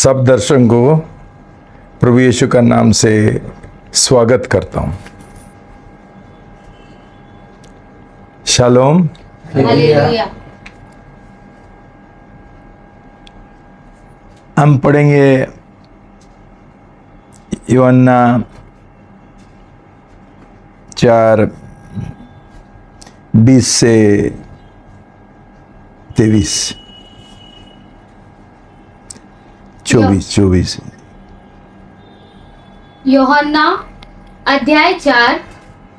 सब दर्शकों को प्रभु यीशु का नाम से स्वागत करता हूं। शालोम। हालेलुया। हम पढ़ेंगे यूहन्ना 4:20 से 23, 24। यूहन्ना अध्याय 4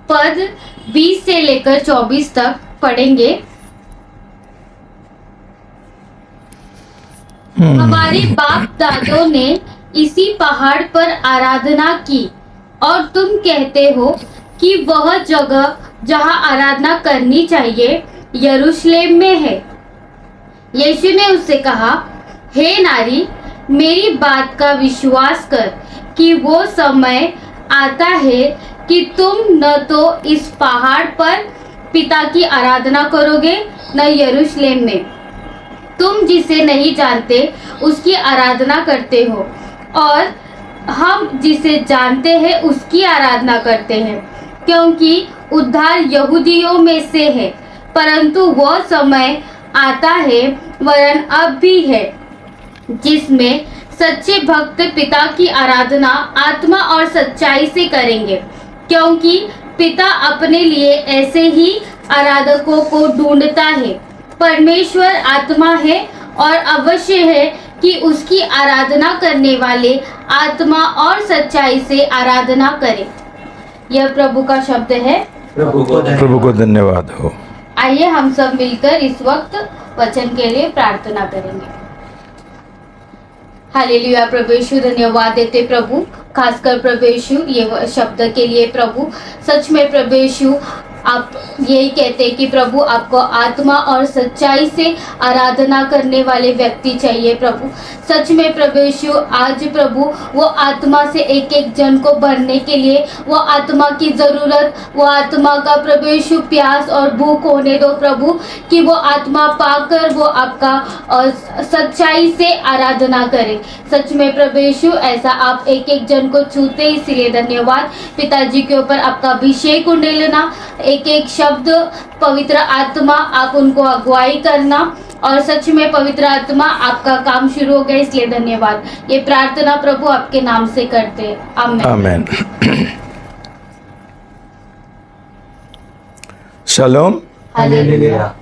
पद 20 से लेकर 24 तक पढ़ेंगे। हमारे बाप दादों ने इसी पहाड़ पर आराधना की और तुम कहते हो कि वह जगह जहां आराधना करनी चाहिए यरूशलेम में है। यीशु ने उससे कहा, हे नारी, मेरी बात का विश्वास कर कि वो समय आता है कि तुम न तो इस पहाड़ पर पिता की आराधना करोगे न यरूशलेम में। तुम जिसे नहीं जानते उसकी आराधना करते हो और हम जिसे जानते हैं उसकी आराधना करते हैं, क्योंकि उद्धार यहूदियों में से है। परंतु वह समय आता है, वरन अब भी है, जिसमें सच्चे भक्त पिता की आराधना आत्मा और सच्चाई से करेंगे, क्योंकि पिता अपने लिए ऐसे ही आराधकों को ढूंढता है। परमेश्वर आत्मा है और अवश्य है कि उसकी आराधना करने वाले आत्मा और सच्चाई से आराधना करें। यह प्रभु का शब्द है। प्रभु को धन्यवाद हो। आइए हम सब मिलकर इस वक्त वचन के लिए प्रार्थना करेंगे। हालेलुया। प्रभु यीशु धन्यवाद देते प्रभु, खासकर प्रभु यीशु ये शब्द के लिए प्रभु। सच में प्रभु यीशु आप यही कहते हैं कि प्रभु आपको आत्मा और सच्चाई से आराधना करने वाले व्यक्ति चाहिए प्रभु। सच में प्रभु यीशु आज प्रभु वो आत्मा से एक एक जन को भरने के लिए वो आत्मा की ज़रूरत, वो आत्मा का प्रभु यीशु प्यास और भूख होने दो प्रभु, कि वो आत्मा पाकर वो आपका सच्चाई से आराधना करे। सच में प्रभु यीशु ऐसा आप एक एक जन को छूते, इसलिए धन्यवाद। पिताजी के ऊपर आपका अभिषेक उंडेलना, एक एक शब्द पवित्र आत्मा आप उनको अगुवाई करना, और सच में पवित्र आत्मा आपका काम शुरू हो गया, इसलिए धन्यवाद। ये प्रार्थना प्रभु आपके नाम से करते हैं, आमीन। आमीन। शालोम। हालेलुया।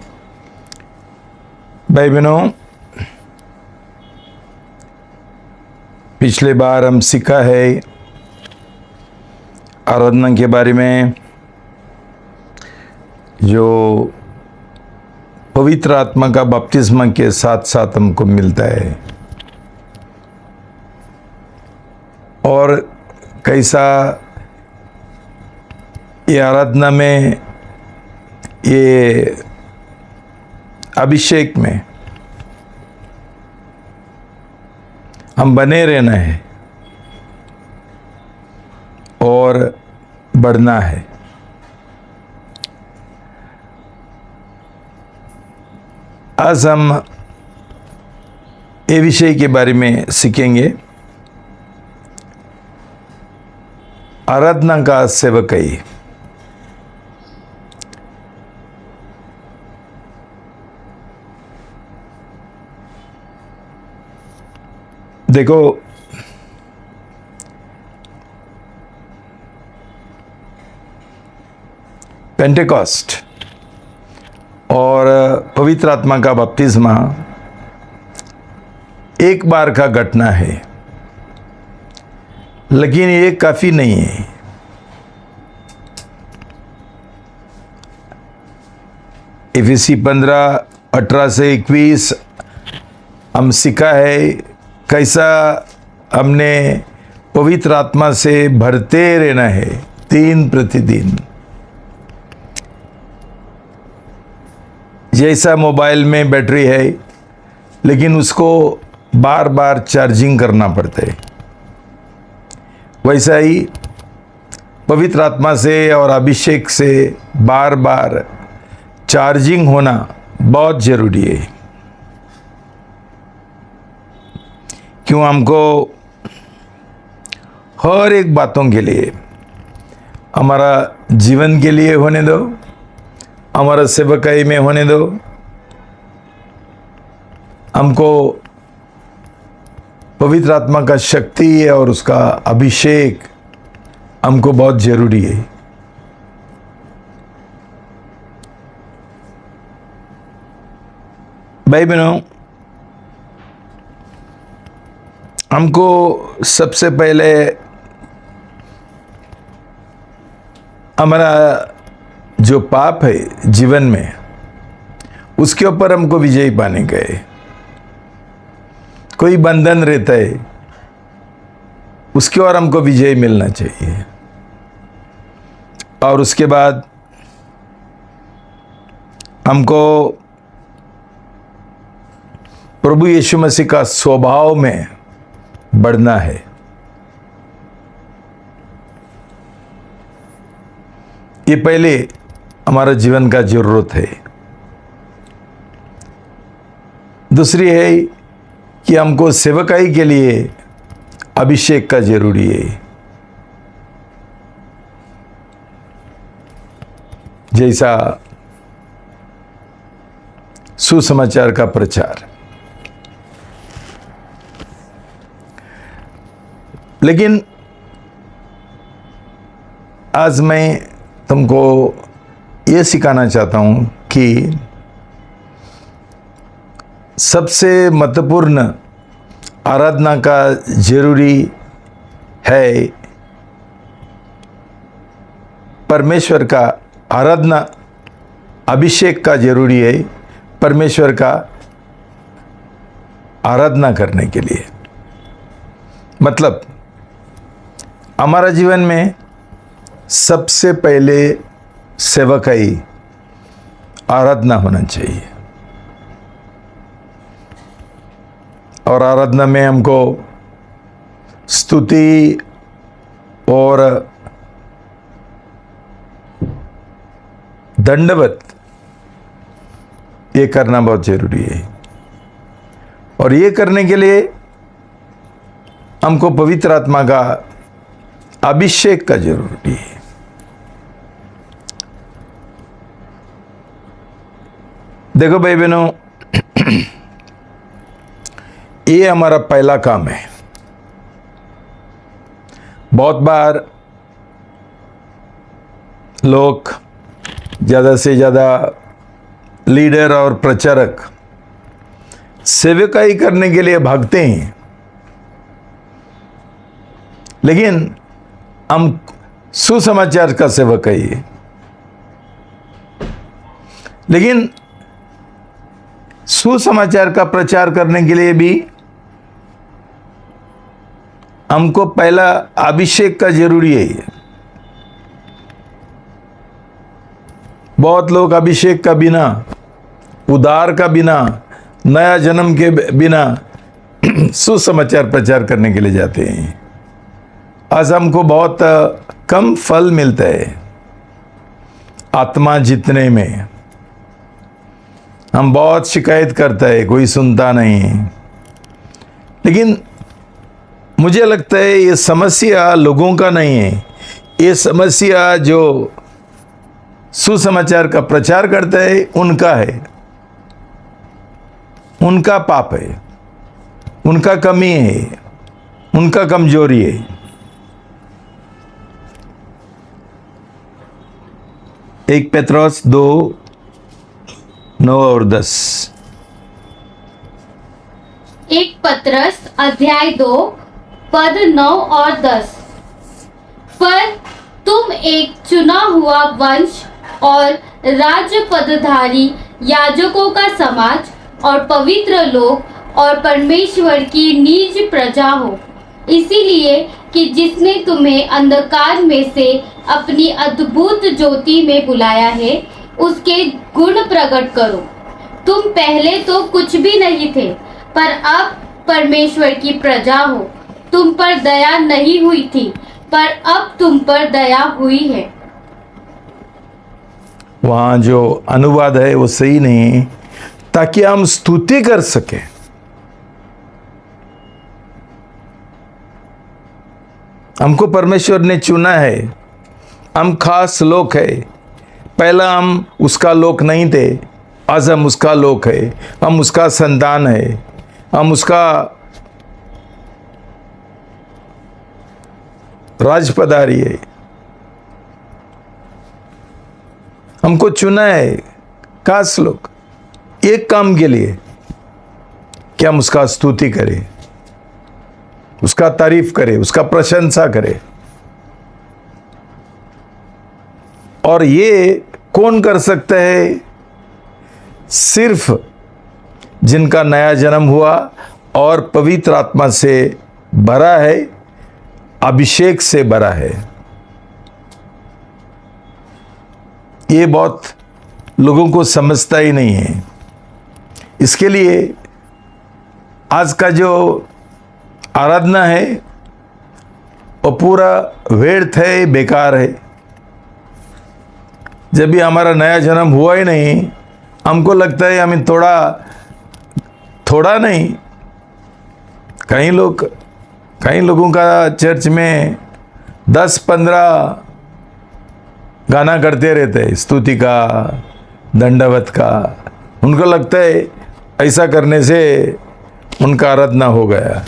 भाई बहनों, पिछले बार हम सीखा है आराधना के बारे में, जो पवित्र आत्मा का बपतिस्मा के साथ साथ हमको मिलता है, और कैसा ये आराधना में, ये अभिषेक में हम बने रहना है और बढ़ना है। आज हम ये विषय के बारे में सीखेंगे, आराधना का सेवकाई। देखो, पेंटेकॉस्ट और पवित्र आत्मा का बपतिस्मा एक बार का घटना है, लेकिन ये काफी नहीं है। इफिसी 15:18 से 21 हम सीखा है कैसा हमने पवित्र आत्मा से भरते रहना है 3 प्रतिदिन। जैसा मोबाइल में बैटरी है, लेकिन उसको बार बार चार्जिंग करना पड़ता है, वैसा ही पवित्र आत्मा से और अभिषेक से बार बार चार्जिंग होना बहुत जरूरी है। क्यों हमको हर एक बातों के लिए, हमारा जीवन के लिए होने दो, हमारा सेवकाई में होने दो, हमको पवित्र आत्मा का शक्ति और उसका अभिषेक हमको बहुत जरूरी है। भाई बहनों, हमको सबसे पहले हमारा जो पाप है जीवन में, उसके ऊपर हमको विजय पाने का है। कोई बंधन रहता है, उसके और हमको विजय मिलना चाहिए। और उसके बाद हमको प्रभु यीशु मसीह का स्वभाव में बढ़ना है। ये पहले हमारा जीवन का जरूरत है। दूसरी है कि हमको सेवकाई के लिए अभिषेक का जरूरी है। जैसा सुसमाचार का प्रचार। लेकिन आज मैं तुमको ये सिखाना चाहता हूं कि सबसे महत्वपूर्ण आराधना का जरूरी है परमेश्वर का आराधना, अभिषेक का जरूरी है परमेश्वर का आराधना करने के लिए। मतलब हमारा जीवन में सबसे पहले सेवकाई, आराधना होना चाहिए। और आराधना में हमको स्तुति और दंडवत ये करना बहुत जरूरी है। और ये करने के लिए हमको पवित्र आत्मा का अभिषेक का जरूरी है। देखो भाई बहनों, ये हमारा पहला काम है। बहुत बार लोग ज़्यादा से ज़्यादा लीडर और प्रचारक सेवकाई करने के लिए भागते हैं, लेकिन हम सुसमाचार का सेवकाई है। लेकिन सुसमाचार का प्रचार करने के लिए भी हमको पहला अभिषेक का जरूरी है। बहुत लोग अभिषेक का बिना, उद्धार का बिना, नया जन्म के बिना सुसमाचार प्रचार करने के लिए जाते हैं। आज हमको बहुत कम फल मिलता है आत्मा जीतने में। हम बहुत शिकायत करता है, कोई सुनता नहीं। लेकिन मुझे लगता है ये समस्या लोगों का नहीं है, ये समस्या जो सुसमाचार का प्रचार करता है उनका है, उनका पाप है, उनका कमी है, उनका कमजोरी है। एक पेत्रोस 2:9 और 10। एक पत्रस अध्याय 2 पद 9 और 10। पर तुम एक चुना हुआ वंश और राज्य पदधारी याजकों का समाज और पवित्र लोग और परमेश्वर की निज प्रजा हो, इसीलिए कि जिसने तुम्हें अंधकार में से अपनी अद्भुत ज्योति में बुलाया है, उसके गुण प्रकट करो। तुम पहले तो कुछ भी नहीं थे, पर अब परमेश्वर की प्रजा हो। तुम पर दया नहीं हुई थी, पर अब तुम पर दया हुई है। वहाँ जो अनुवाद है वो सही नहीं, ताकि हम स्तुति कर सकें। हमको परमेश्वर ने चुना है, हम खास लोग है। पहला हम उसका लोग नहीं थे, आज हम उसका लोग है, हम उसका संतान है, हम उसका राजपदारी है। हमको चुना है खास लोग एक काम के लिए कि हम उसका स्तुति करें, उसका तारीफ करें, उसका प्रशंसा करें। और ये कौन कर सकता है? सिर्फ जिनका नया जन्म हुआ और पवित्र आत्मा से भरा है, अभिषेक से भरा है। ये बहुत लोगों को समझता ही नहीं है। इसके लिए आज का जो आराधना है वो पूरा व्यर्थ है, बेकार है। जब भी हमारा नया जन्म हुआ ही नहीं, हमको लगता है हमें थोड़ा नहीं, कई लोगों का चर्च में 10-15 गाना करते रहते हैं, स्तुति का, दंडवत का। उनको लगता है ऐसा करने से उनका आराधना हो गया।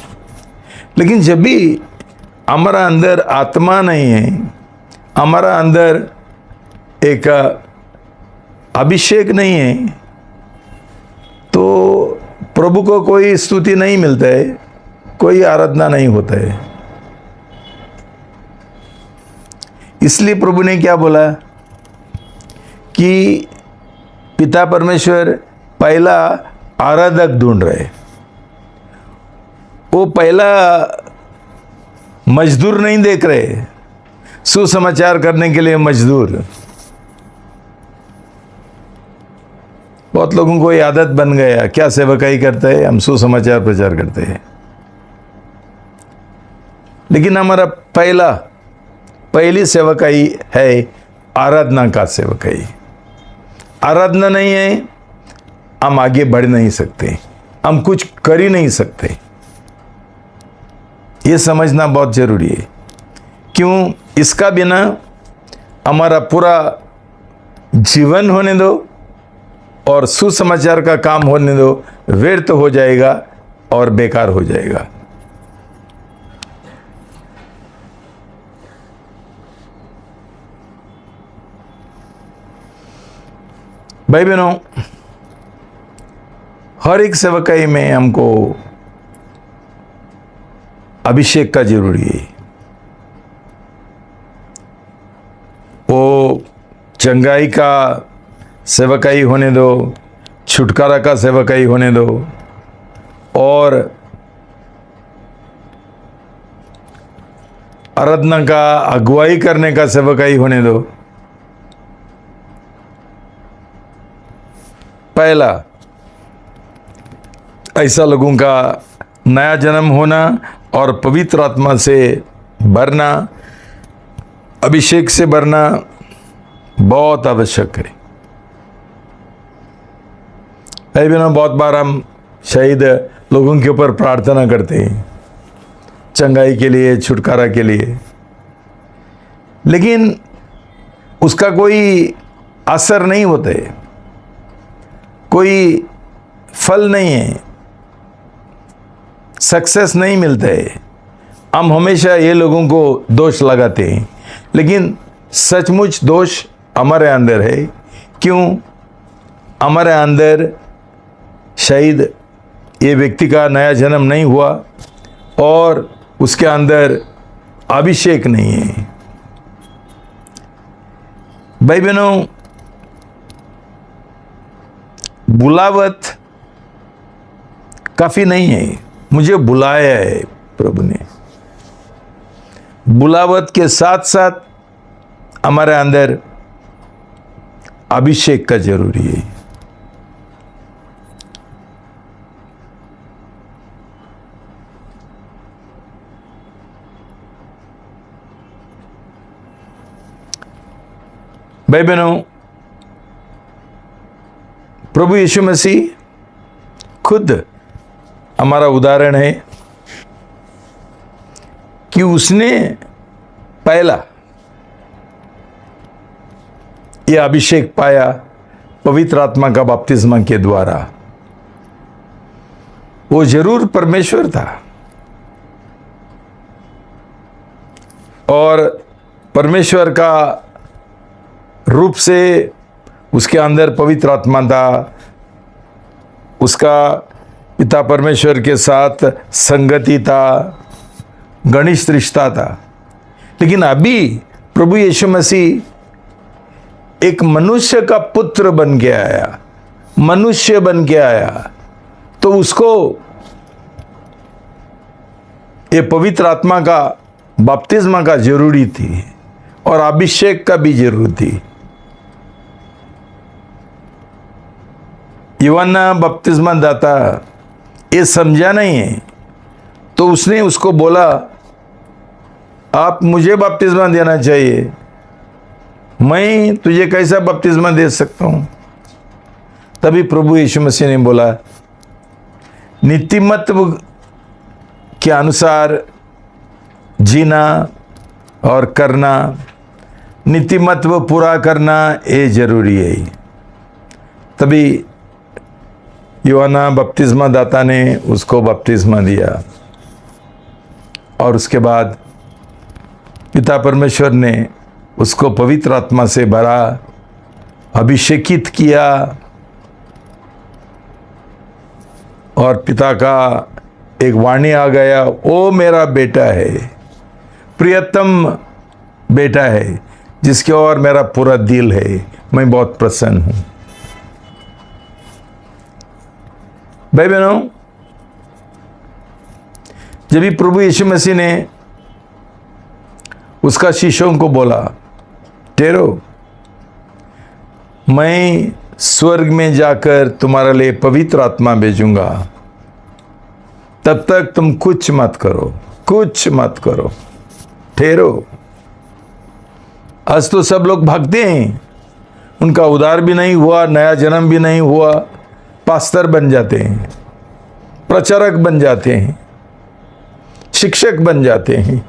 लेकिन जब भी हमारा अंदर आत्मा नहीं है, हमारा अंदर एक अभिषेक नहीं है, तो प्रभु को कोई स्तुति नहीं मिलता है, कोई आराधना नहीं होता है। इसलिए प्रभु ने क्या बोला कि पिता परमेश्वर पहला आराधक ढूंढ रहे। वो पहला मजदूर नहीं देख रहे, सुसमाचार करने के लिए मजदूर। बहुत लोगों को ये आदत बन गया, क्या सेवकाई करते हैं हम, सुसमाचार प्रचार करते हैं। लेकिन हमारा पहली सेवकाई है आराधना का सेवकाई। आराधना नहीं है, हम आगे बढ़ नहीं सकते, हम कुछ कर ही नहीं सकते। ये समझना बहुत जरूरी है। क्यों? इसका बिना हमारा पूरा जीवन होने दो और सुसमाचार का काम होने दो, व्यर्थ हो जाएगा और बेकार हो जाएगा। भाई बहनों, हर एक सेवकाई में हमको अभिषेक का जरूरी है। वो चंगाई का सेवकाई होने दो, छुटकारा का सेवकाई होने दो, और आराधना का अगुवाई करने का सेवकाई होने दो। पहला ऐसा लोगों का नया जन्म होना और पवित्र आत्मा से भरना, अभिषेक से भरना बहुत आवश्यक है। भाई बहनों, बहुत बार हम शहीद लोगों के ऊपर प्रार्थना करते हैं, चंगाई के लिए, छुटकारा के लिए, लेकिन उसका कोई असर नहीं होता है, कोई फल नहीं है, सक्सेस नहीं मिलता है। हम हमेशा ये लोगों को दोष लगाते हैं, लेकिन सचमुच दोष हमारे अंदर है। क्यों? हमारे अंदर शायद ये व्यक्ति का नया जन्म नहीं हुआ और उसके अंदर अभिषेक नहीं है। भाई बहनों, बुलावट काफी नहीं है। मुझे बुलाया है प्रभु ने, बुलावट के साथ साथ हमारे अंदर अभिषेक का जरूरी है। भाई बहनों, प्रभु यीशु मसीह खुद हमारा उदाहरण है कि उसने पहला ये अभिषेक पाया पवित्र आत्मा का बपतिस्मा के द्वारा, वो जरूर परमेश्वर था और परमेश्वर का रूप से उसके अंदर पवित्र आत्मा था, उसका पिता परमेश्वर के साथ संगति था, घनिष्ठ रिश्ता था। लेकिन अभी प्रभु यीशु मसीह एक मनुष्य का पुत्र बन के आया, मनुष्य बन के आया, तो उसको ये पवित्र आत्मा का बपतिस्मा का जरूरी थी और अभिषेक का भी जरूरी थी। यूहन्ना बपतिस्मा दाता ये समझा नहीं है, तो उसने उसको बोला आप मुझे बपतिस्मा देना चाहिए, मैं तुझे कैसा बपतिस्मा दे सकता हूं। तभी प्रभु यीशु मसीह ने बोला नीतिमत्व के अनुसार जीना और करना, नीतिमत्व पूरा करना ये जरूरी है। तभी यूहन्ना बपतिस्मा दाता ने उसको बपतिस्मा दिया और उसके बाद पिता परमेश्वर ने उसको पवित्र आत्मा से भरा, अभिषेकित किया और पिता का एक वाणी आ गया, ओ मेरा बेटा है, प्रियतम बेटा है, जिसके ओर मेरा पूरा दिल है, मैं बहुत प्रसन्न हूं। भाई बहनों, जब भी प्रभु यीशु मसीह ने उसका शिष्यों को बोला ठहरो, मैं स्वर्ग में जाकर तुम्हारे लिए पवित्र आत्मा भेजूंगा, तब तक तुम कुछ मत करो, कुछ मत करो, ठहरो। आज तो सब लोग भागते हैं, उनका उद्धार भी नहीं हुआ, नया जन्म भी नहीं हुआ, पास्टर बन जाते हैं, प्रचारक बन जाते हैं, शिक्षक बन जाते हैं,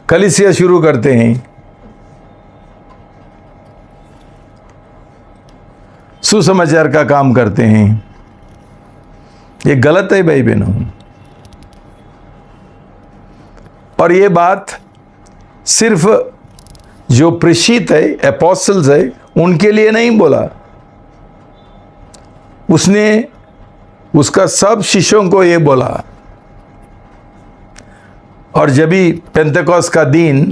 कलीसिया शुरू करते हैं, सुसमाचार का काम करते हैं। ये गलत है भाई बहनों। और ये बात सिर्फ जो प्रेषित है, एपोस्टल्स है, उनके लिए नहीं बोला, उसने उसका सब शिष्यों को ये बोला। और जब भी पेंतेकोस्त का दिन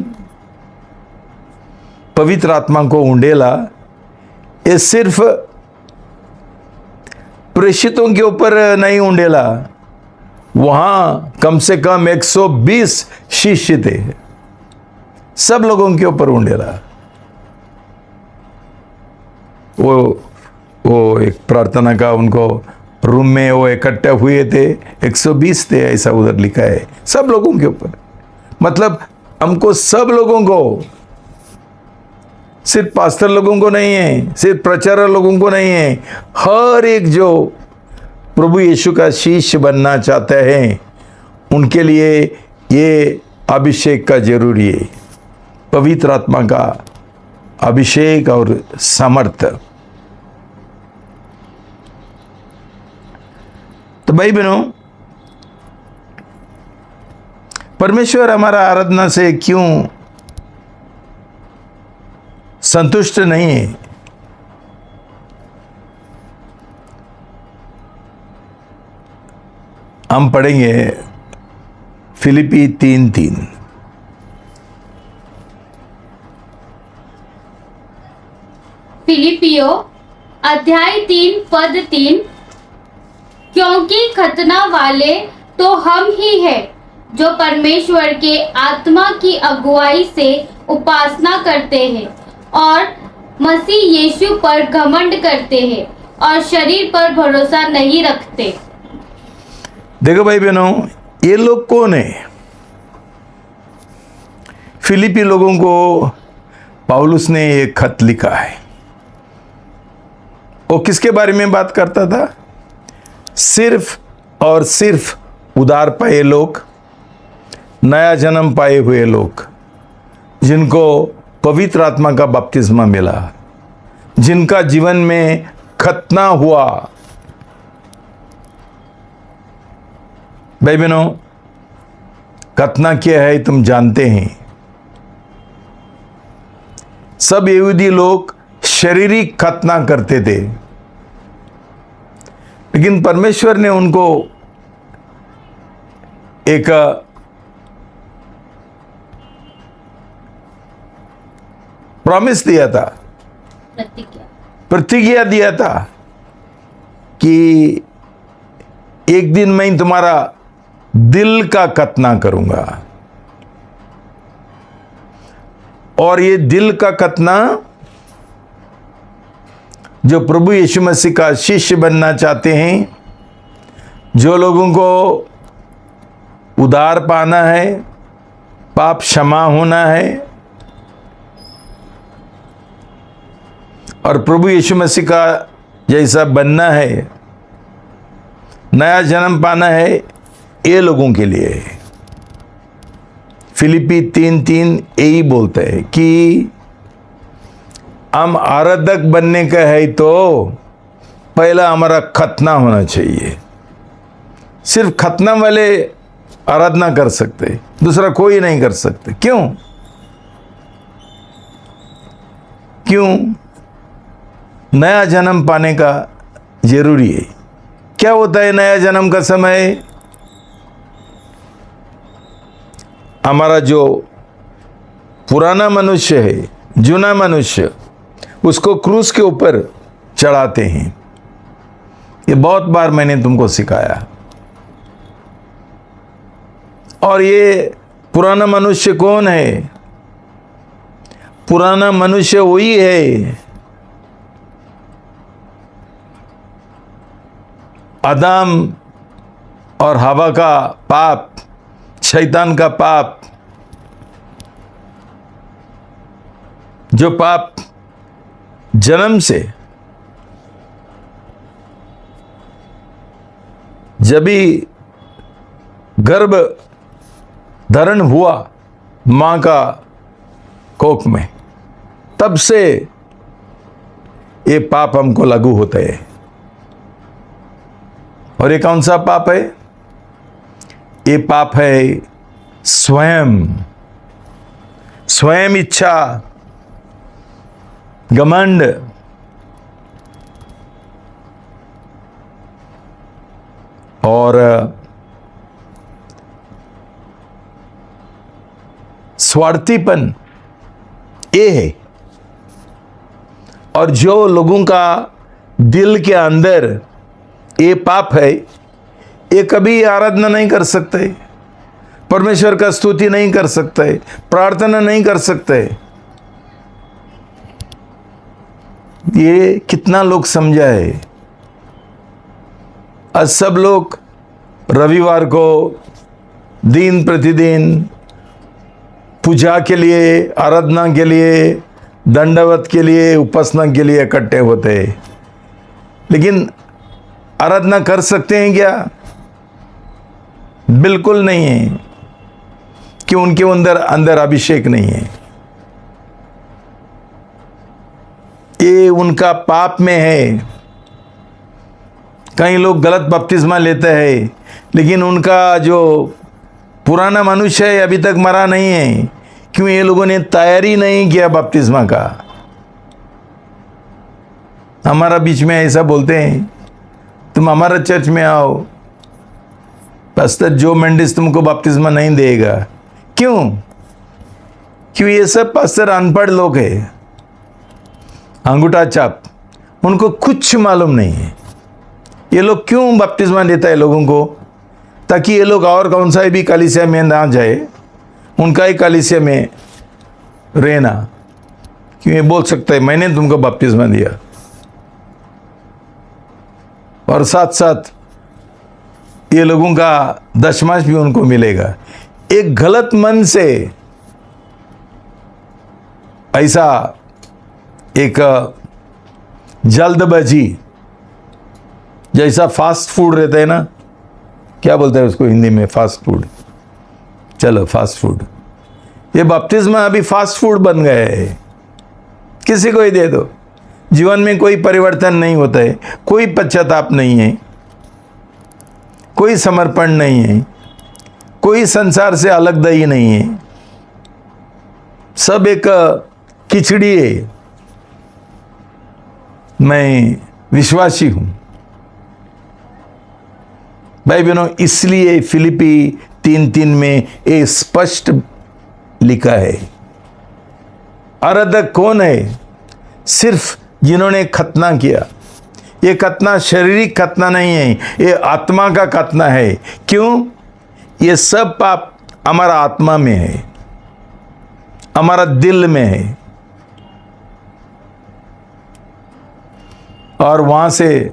पवित्र आत्मा को उंडेला, ये सिर्फ प्रेषितों के ऊपर नहीं उंडेला, वहां कम से कम 120 शिष्य थे, सब लोगों के ऊपर उंडेला। वो एक प्रार्थना का उनको रूम में वो इकट्ठे हुए थे, 120 थे, ऐसा उधर लिखा है, सब लोगों के ऊपर। मतलब हमको सब लोगों को, सिर्फ पास्टर लोगों को नहीं है, सिर्फ प्रचारक लोगों को नहीं है, हर एक जो प्रभु यीशु का शिष्य बनना चाहते हैं उनके लिए ये अभिषेक का जरूरी है, पवित्र आत्मा का अभिषेक और सामर्थ्य। तो भाई बहनों, परमेश्वर हमारा आराधना से क्यों संतुष्ट नहीं है? हम पढ़ेंगे फिलिपी 3:3। फिलिपियो अध्याय 3 पद 3, क्योंकि खतना वाले तो हम ही हैं जो परमेश्वर के आत्मा की अगुवाई से उपासना करते हैं और मसीह यीशु पर घमंड करते हैं और शरीर पर भरोसा नहीं रखते। देखो भाई बहनों, ये लोग कौन है? फिलिपी लोगों को पौलुस ने एक खत लिखा है। वो किसके बारे में बात करता था? सिर्फ और सिर्फ उधार पाए लोग, नया जन्म पाए हुए लोग, जिनको पवित्र आत्मा का बपतिस्मा मिला, जिनका जीवन में खतना हुआ, भाई बहनों, खतना क्या है तुम जानते हैं। सब यहूदी लोग शारीरिक खतना करते थे, लेकिन परमेश्वर ने उनको एक प्रॉमिस दिया था, प्रतिज्ञा दिया था कि एक दिन मैं तुम्हारा दिल का खतना करूंगा। और ये दिल का खतना, जो प्रभु यीशु मसीह का शिष्य बनना चाहते हैं, जो लोगों को उद्धार पाना है, पाप क्षमा होना है और प्रभु यीशु मसीह का जैसा बनना है, नया जन्म पाना है, ये लोगों के लिए है। फिलिपी 3:3 यही बोलता है कि हम आराधक बनने का है तो पहला हमारा खतना होना चाहिए। सिर्फ खतना वाले आराधना कर सकते, दूसरा कोई नहीं कर सकते। क्यों? नया जन्म पाने का जरूरी है। क्या होता है नया जन्म का समय? हमारा जो पुराना मनुष्य है, जुना मनुष्य, उसको क्रूस के ऊपर चढ़ाते हैं। ये बहुत बार मैंने तुमको सिखाया। और ये पुराना मनुष्य कौन है? पुराना मनुष्य वही है आदम और हवा का पाप, शैतान का पाप, जो पाप जन्म से, जब भी गर्भ धारण हुआ मां का कोख में, तब से ये पाप हमको लागू होते हैं। और ये कौन सा पाप है? ये पाप है स्वयं इच्छा, घमंड, और स्वार्थीपन, ये है। और जो लोगों का दिल के अंदर ये पाप है, ये कभी आराधना नहीं कर सकते, परमेश्वर का स्तुति नहीं कर सकते, प्रार्थना नहीं कर सकते। ये कितना लोग समझा है। आज सब लोग रविवार को दिन प्रतिदिन पूजा के लिए, आराधना के लिए, दंडवत के लिए, उपासना के लिए इकट्ठे होते हैं, लेकिन आराधना कर सकते हैं क्या? बिल्कुल नहीं है, कि उनके अंदर अभिषेक नहीं है। ये उनका पाप में है। कई लोग गलत बपतिस्मा लेते हैं, लेकिन उनका जो पुराना मनुष्य है अभी तक मरा नहीं है। क्यों? ये लोगों ने तैयारी नहीं किया बपतिस्मा का। हमारा बीच में ऐसा बोलते हैं, तुम हमारा चर्च में आओ, पास्टर जो मेंडिस तुमको बपतिस्मा नहीं देगा। क्यों? क्यों? ये सब पास्टर अनपढ़ लोग हैं, अंगूठा छाप, उनको कुछ मालूम नहीं है। ये लोग क्यों बपतिस्मा देता है लोगों को? ताकि ये लोग और कौन सा भी कलीसिया में ना जाए, उनका ही कलीसिया में रहना। क्यों? ये बोल सकता है मैंने तुमको बपतिस्मा दिया, और साथ साथ ये लोगों का दशमांश भी उनको मिलेगा। एक गलत मन से ऐसा एक जल्दबाजी, जैसा फास्ट फूड रहता है ना, क्या बोलते हैं उसको हिंदी में? फास्ट फूड, चलो फास्ट फूड, ये बपतिस्मा अभी फास्ट फूड बन गए है। किसी को ही दे दो, जीवन में कोई परिवर्तन नहीं होता है, कोई पश्चाताप नहीं है, कोई समर्पण नहीं है, कोई संसार से अलग दही नहीं है, सब एक खिचड़ी है। मैं विश्वासी हूं भाई बहनों, इसलिए फिलिपी 3:3 में ये स्पष्ट लिखा है, आराधक कौन है? सिर्फ जिन्होंने खतना किया। ये खतना शारीरिक खतना नहीं है, ये आत्मा का खतना है। क्यों? ये सब पाप हमारा आत्मा में है, हमारा दिल में है, और वहां से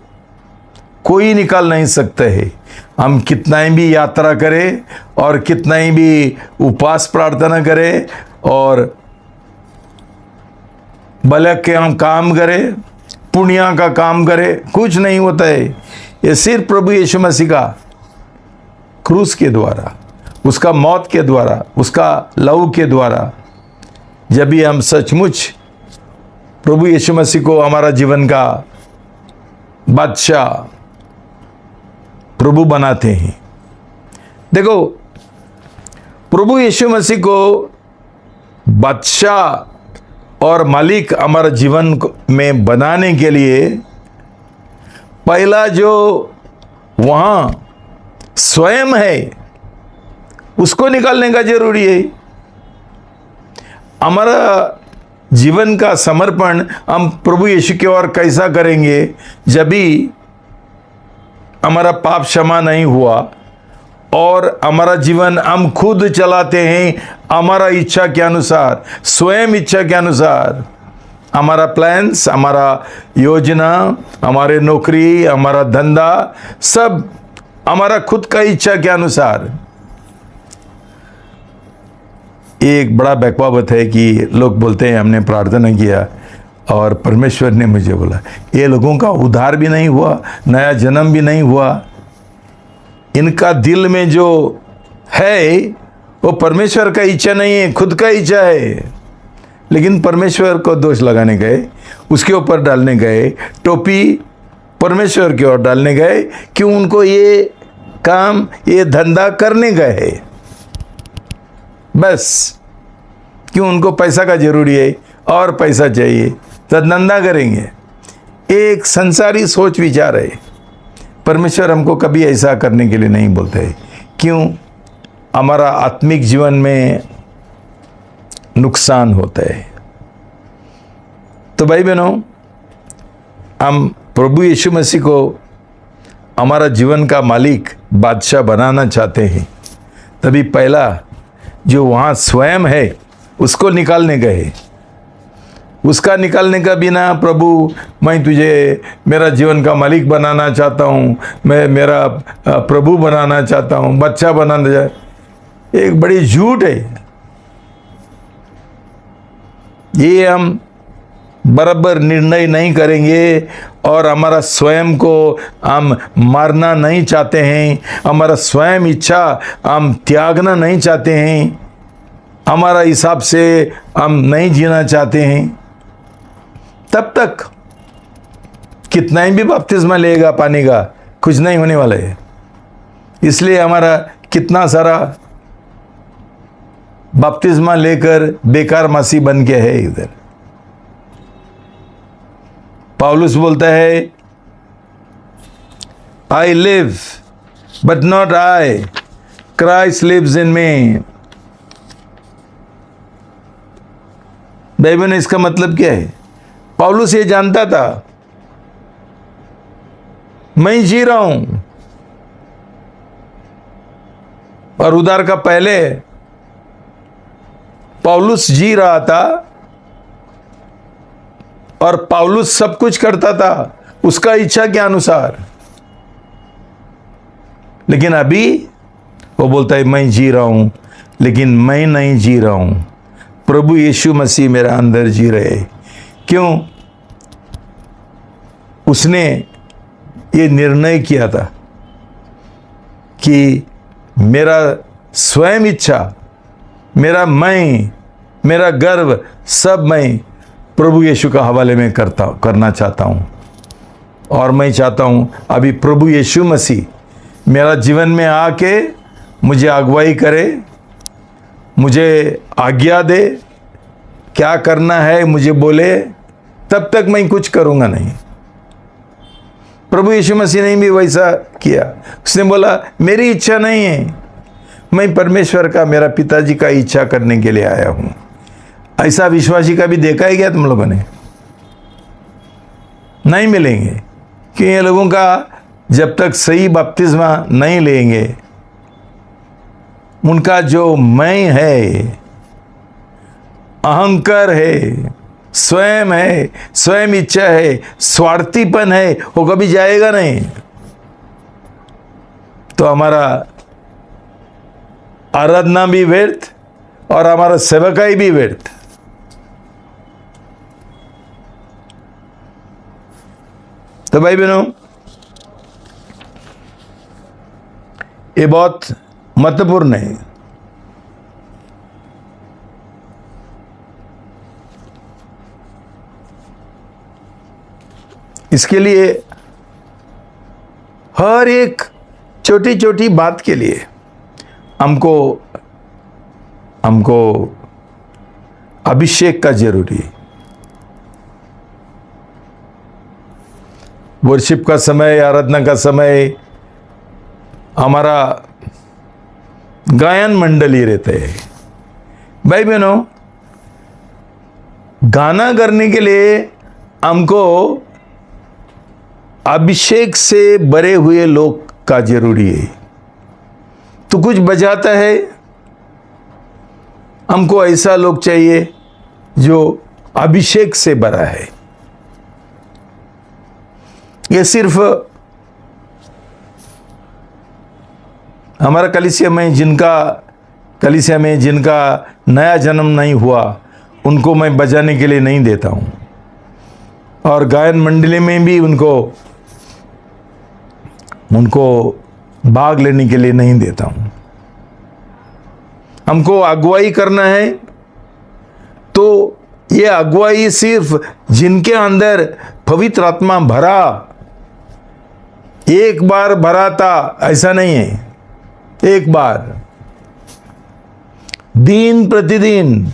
कोई निकाल नहीं सकते है। हम कितना ही भी यात्रा करें और कितना ही भी उपवास प्रार्थना करें और भले के हम काम करें, पुण्य का काम करें, कुछ नहीं होता है। ये सिर्फ प्रभु यीशु मसीह का क्रूस के द्वारा, उसका मौत के द्वारा, उसका लहू के द्वारा, जब भी हम सचमुच प्रभु यीशु मसीह को हमारा जीवन का बादशाह प्रभु बनाते हैं। देखो, प्रभु यीशु मसीह को बादशाह और मालिक हमारा जीवन में बनाने के लिए पहला जो वहां स्वयं है उसको निकालने का जरूरी है। हमारा जीवन का समर्पण हम प्रभु यीशु की ओर कैसा करेंगे? जब भी हमारा पाप क्षमा नहीं हुआ और हमारा जीवन हम खुद चलाते हैं, हमारा इच्छा के अनुसार, स्वयं इच्छा के अनुसार, हमारा प्लान्स, हमारा योजना, हमारे नौकरी, हमारा धंधा, सब हमारा खुद का इच्छा के अनुसार। एक बड़ा बकवावत है कि लोग बोलते हैं हमने प्रार्थना किया और परमेश्वर ने मुझे बोला। ये लोगों का उद्धार भी नहीं हुआ, नया जन्म भी नहीं हुआ। इनका दिल में जो है वो परमेश्वर का इच्छा नहीं है, खुद का इच्छा है। लेकिन परमेश्वर को दोष लगाने गए, उसके ऊपर डालने गए, टोपी परमेश्वर की ओर डालने गए। क्यों? उनको ये काम, ये धंधा करने गए, बस। क्यों? उनको पैसा का जरूरी है और पैसा चाहिए तो धंधा करेंगे। एक संसारी सोच विचार है। परमेश्वर हमको कभी ऐसा करने के लिए नहीं बोलते है। क्यों? हमारा आत्मिक जीवन में नुकसान होता है। तो भाई बहनों, हम प्रभु यीशु मसीह को हमारा जीवन का मालिक, बादशाह बनाना चाहते हैं। तभी पहला जो वहाँ स्वयं है उसको निकालने गए। उसका निकालने का बिना, प्रभु मैं तुझे मेरा जीवन का मालिक बनाना चाहता हूँ, मैं मेरा प्रभु बनाना चाहता हूँ, बच्चा बनाना चाहता, एक बड़ी झूठ है। ये हम बराबर निर्णय नहीं करेंगे और हमारा स्वयं को हम मारना नहीं चाहते हैं, हमारा स्वयं इच्छा हम त्यागना नहीं चाहते हैं, हमारा हिसाब से हम नहीं जीना चाहते हैं, तब तक कितना ही भी बपतिस्मा लेगा पानी का, कुछ नहीं होने वाला है। इसलिए हमारा कितना सारा बपतिस्मा लेकर बेकार मसीह बन के है इधर। पौलुस बोलता है, I live but not I, Christ lives in me. Bible ने इसका मतलब क्या है? पौलुस ये जानता था, मैं जी रहा हूं, और उद्धार का पहले पौलुस जी रहा था और पौलुस सब कुछ करता था उसका इच्छा के अनुसार। लेकिन अभी वो बोलता है, मैं जी रहा हूं, लेकिन मैं नहीं जी रहा हूं, प्रभु यीशु मसीह मेरा अंदर जी रहे। क्यों? उसने ये निर्णय किया था कि मेरा स्वयं इच्छा मेरा मैं, मेरा गर्व सब मैं प्रभु यीशु का हवाले में करना चाहता हूँ। और मैं चाहता हूँ अभी प्रभु यीशु मसीह मेरा जीवन में आके मुझे अगुवाई करे, मुझे आज्ञा दे, क्या करना है मुझे बोले, तब तक मैं कुछ करूँगा नहीं। प्रभु यीशु मसीह ने भी वैसा किया। उसने बोला मेरी इच्छा नहीं है, मैं परमेश्वर का, मेरा पिताजी का इच्छा करने के लिए आया हूँ। ऐसा विश्वासी का भी देखा है क्या तुम लोगों ने? नहीं मिलेंगे कि ये लोगों का जब तक सही बपतिस्मा नहीं लेंगे, उनका जो मैं है, अहंकार है, स्वयं है, स्वयं इच्छा है, स्वार्थीपन है, वो कभी जाएगा नहीं। तो हमारा आराधना भी व्यर्थ और हमारा सेवकाई भी व्यर्थ। तो भाई बहनों, ये बहुत महत्वपूर्ण है। इसके लिए हर एक छोटी छोटी बात के लिए हमको अभिषेक का जरूरी है। वर्शिप का समय, आराधना का समय, हमारा गायन मंडली रहते हैं। भाई बहनों, गाना करने के लिए हमको अभिषेक से भरे हुए लोग का जरूरी है। तो कुछ बजाता है, हमको ऐसा लोग चाहिए जो अभिषेक से भरा है। ये सिर्फ हमारा कलीसिया में जिनका नया जन्म नहीं हुआ, उनको मैं बजाने के लिए नहीं देता हूँ। और गायन मंडली में भी उनको भाग लेने के लिए नहीं देता हूँ। हमको अगुवाई करना है, तो ये अगुवाई सिर्फ जिनके अंदर पवित्र आत्मा भरा, एक बार भरा था ऐसा नहीं है। एक बार दिन प्रतिदिन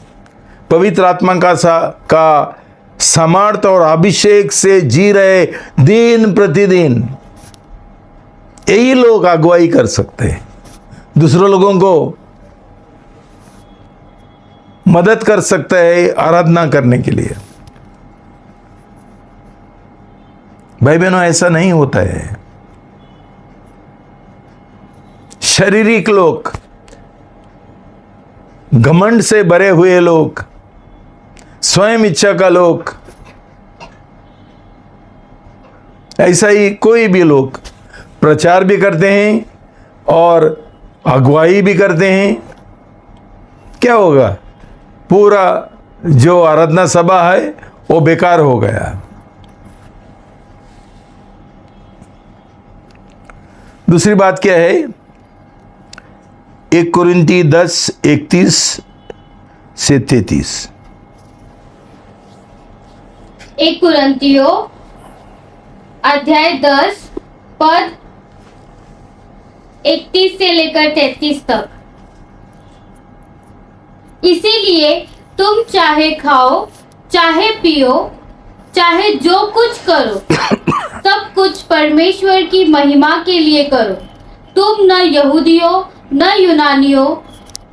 पवित्र आत्मा का समर्थ और अभिषेक से जी रहे, दिन प्रतिदिन, यही लोग अगुवाई कर सकते हैं, दूसरों लोगों को मदद कर सकता है आराधना करने के लिए। भाई बहनों, ऐसा नहीं होता है। शारीरिक लोग, घमंड से भरे हुए लोग, स्वयं इच्छा का लोग, ऐसा ही कोई भी लोग प्रचार भी करते हैं और अगुवाई भी करते हैं, क्या होगा? पूरा जो आराधना सभा है वो बेकार हो गया। दूसरी बात क्या है? 1 कुरिन्ती 10:31 से 33। 1 कुरिन्तियों अध्याय 10 पद 31 से लेकर 33 तक। इसीलिए तुम चाहे खाओ, चाहे पियो, चाहे जो कुछ करो, सब कुछ परमेश्वर की महिमा के लिए करो। तुम न यहूदियों न यूनानियों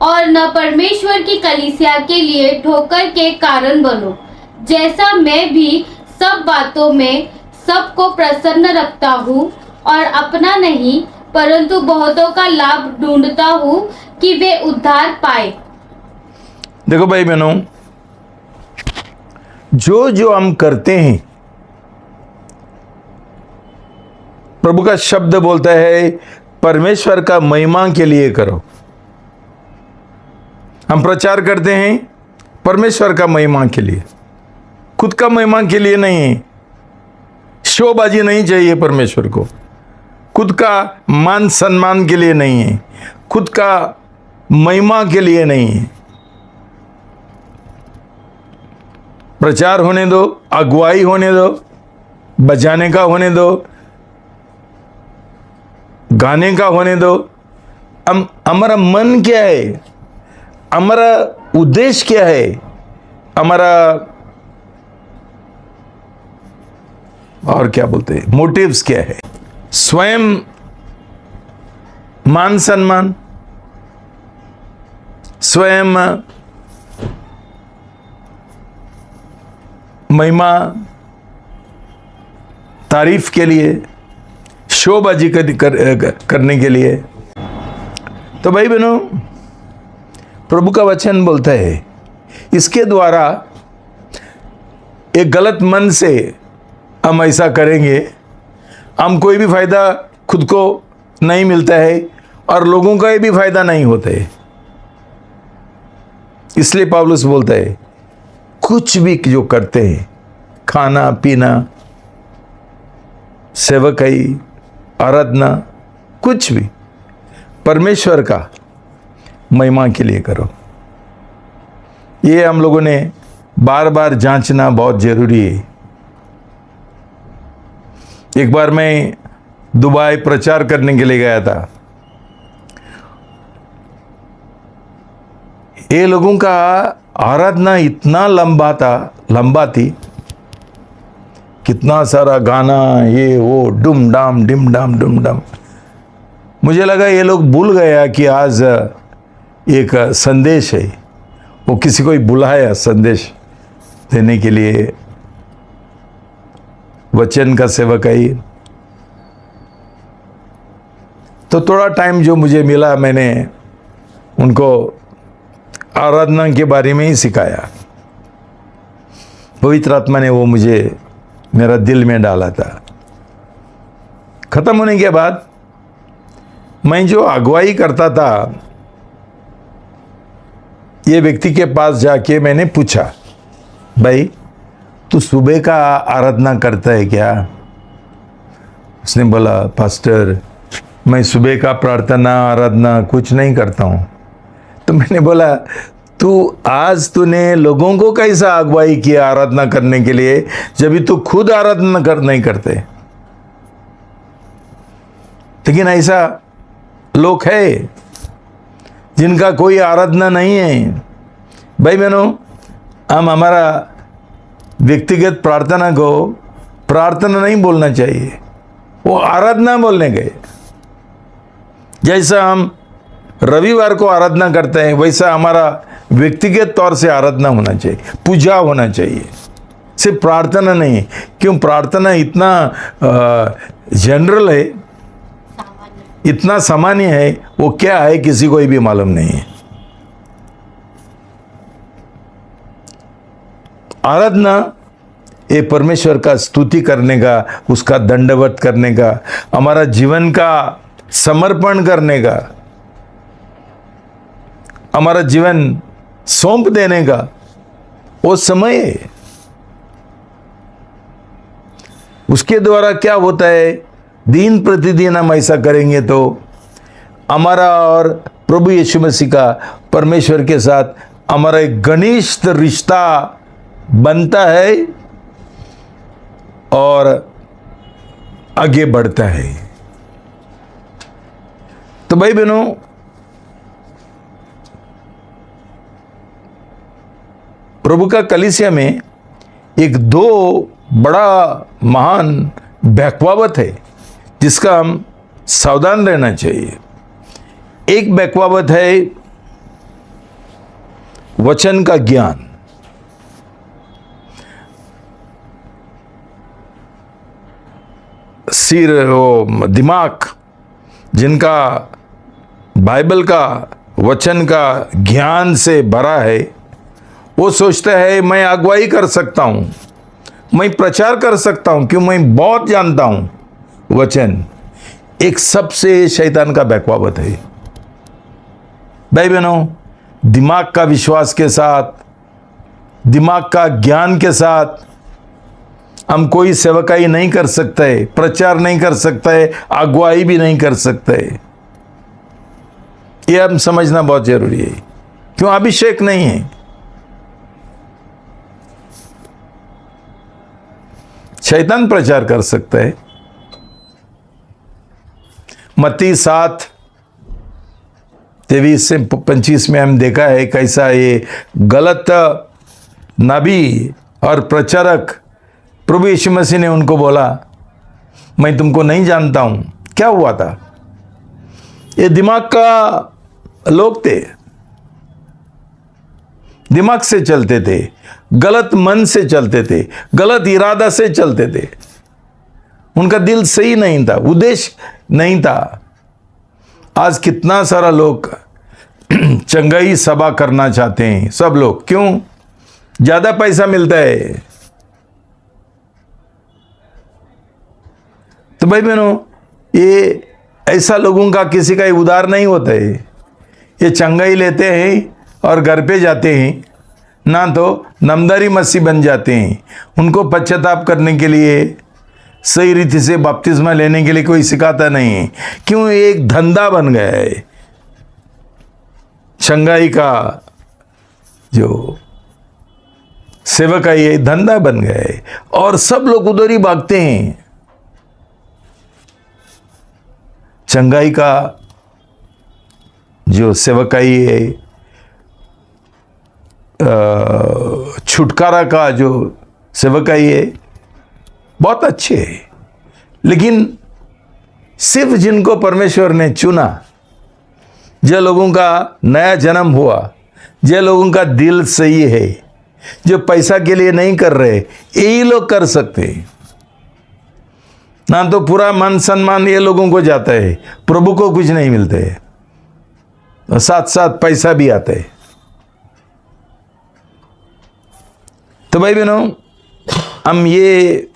और न परमेश्वर की कलीसिया के लिए ठोकर के कारण बनो, जैसा मैं भी सब बातों में सबको प्रसन्न रखता हूँ और अपना नहीं परंतु बहुतों का लाभ ढूंढता हूँ कि वे उद्धार पाए। देखो भाई बहनों, जो हम करते हैं, प्रभु का शब्द बोलता है परमेश्वर का महिमा के लिए करो। हम प्रचार करते हैं परमेश्वर का महिमा के लिए, खुद का महिमा के लिए नहीं। शोबाजी नहीं चाहिए परमेश्वर को, खुद का मान सम्मान के लिए नहीं है, खुद का महिमा के लिए नहीं है, प्रचार होने दो, अगुवाई होने दो, बजाने का होने दो, गाने का होने दो। हमारा मन क्या है, हमारा उद्देश्य क्या है, हमारा और क्या बोलते हैं, मोटिव्स क्या है? स्वयं मान सम्मान, स्वयं महिमा, तारीफ के लिए, शोबाजी करने के लिए। तो भाई बहनों, प्रभु का वचन बोलता है इसके द्वारा एक गलत मन से हम ऐसा करेंगे, हम कोई भी फायदा खुद को नहीं मिलता है और लोगों का भी फायदा नहीं होता है। इसलिए पौलुस बोलता है कुछ भी जो करते हैं, खाना पीना, सेवकाई, आराधना, कुछ भी परमेश्वर का महिमा के लिए करो। ये हम लोगों ने बार बार जांचना बहुत जरूरी है। एक बार मैं दुबई प्रचार करने के लिए गया था। ये लोगों का आराधना इतना लंबा थी, कितना सारा गाना, ये वो, डुम डाम डिम डाम डुम डाम। मुझे लगा ये लोग भूल गया कि आज एक संदेश है, वो किसी को ही बुलाया संदेश देने के लिए, वचन का सेवकाई। तो थोड़ा टाइम जो मुझे मिला, मैंने उनको आराधना के बारे में ही सिखाया। पवित्र आत्मा ने वो मुझे मेरा दिल में डाला था। खत्म होने के बाद मैं जो अगुवाई करता था, ये व्यक्ति के पास जाके मैंने पूछा, भाई तू सुबह का आराधना करता है क्या? उसने बोला, पास्टर मैं सुबह का प्रार्थना आराधना कुछ नहीं करता हूँ। तो मैंने बोला, आज तूने लोगों को कैसा अगुवाई किया आराधना करने के लिए, जब तू खुद आराधना नहीं करते? लेकिन ऐसा लोग है जिनका कोई आराधना नहीं है। भाई बहनों, हम हमारा व्यक्तिगत प्रार्थना को प्रार्थना नहीं बोलना चाहिए, वो आराधना बोलने गए। जैसा हम रविवार को आराधना करते हैं, वैसा हमारा व्यक्तिगत तौर से आराधना होना चाहिए, पूजा होना चाहिए, सिर्फ प्रार्थना नहीं। क्यों? प्रार्थना इतना जनरल है, इतना सामान्य है, वो क्या है किसी को भी मालूम नहीं है। आराधना ये परमेश्वर का स्तुति करने का, उसका दंडवत करने का, हमारा जीवन का समर्पण करने का, हमारा जीवन सौंप देने का वो समय है। उसके द्वारा क्या होता है, दिन प्रतिदिन हम ऐसा करेंगे तो हमारा और प्रभु यीशु मसीह का परमेश्वर के साथ हमारा एक घनिष्ठ रिश्ता बनता है और आगे बढ़ता है। तो भाई बहनों, प्रभु का कलीसिया में एक दो बड़ा महान बहकावत है जिसका हम सावधान रहना चाहिए। एक बहकावत है वचन का ज्ञान। सिर वो दिमाग जिनका बाइबल का वचन का ज्ञान से भरा है, वो सोचता है मैं अगुवाई कर सकता हूँ, मैं प्रचार कर सकता हूँ, क्यों मैं बहुत जानता हूँ वचन। एक सबसे शैतान का बहकावत है। भाई बहनों, दिमाग का विश्वास के साथ, दिमाग का ज्ञान के साथ हम कोई सेवकाई नहीं कर सकते, प्रचार नहीं कर सकते, अगुवाई भी नहीं कर सकते। ये हम समझना बहुत जरूरी है। क्यों? अभिषेक नहीं है। शैतान प्रचार कर सकता है। मत्ती 7:23 से 25 में हम देखा है कैसा ये गलत नबी और प्रचारक प्रभु यीशु मसीह ने उनको बोला, मैं तुमको नहीं जानता हूं। क्या हुआ था? ये दिमाग का लोग थे, दिमाग से चलते थे, गलत मन से चलते थे, गलत इरादा से चलते थे। उनका दिल सही नहीं था, उद्देश्य नहीं था। आज कितना सारा लोग चंगाई सभा करना चाहते हैं, सब लोग। क्यों? ज्यादा पैसा मिलता है। तो भाई बहनों, ये ऐसा लोगों का किसी का उधार नहीं होता है। ये चंगाई लेते हैं और घर पे जाते हैं, ना तो नामदारी मसीह बन जाते हैं। उनको पश्चाताप करने के लिए, सही रीति से बपतिस्मा लेने के लिए कोई सिखाता नहीं है। क्यों? एक धंधा बन गया है। चंगाई का जो सेवक है, ये धंधा बन गया है और सब लोग उधर ही भागते हैं। चंगाई का जो सेवकाई है, छुटकारा का जो सेवकाई है, बहुत अच्छे है। लेकिन सिर्फ जिनको परमेश्वर ने चुना, जो लोगों का नया जन्म हुआ, जो लोगों का दिल सही है, जो पैसा के लिए नहीं कर रहे, यही लोग कर सकते हैं। ना तो पूरा मान सम्मान ये लोगों को जाता है, प्रभु को कुछ नहीं मिलते है, और साथ साथ पैसा भी आता है। तो भाई बहनों, हम ये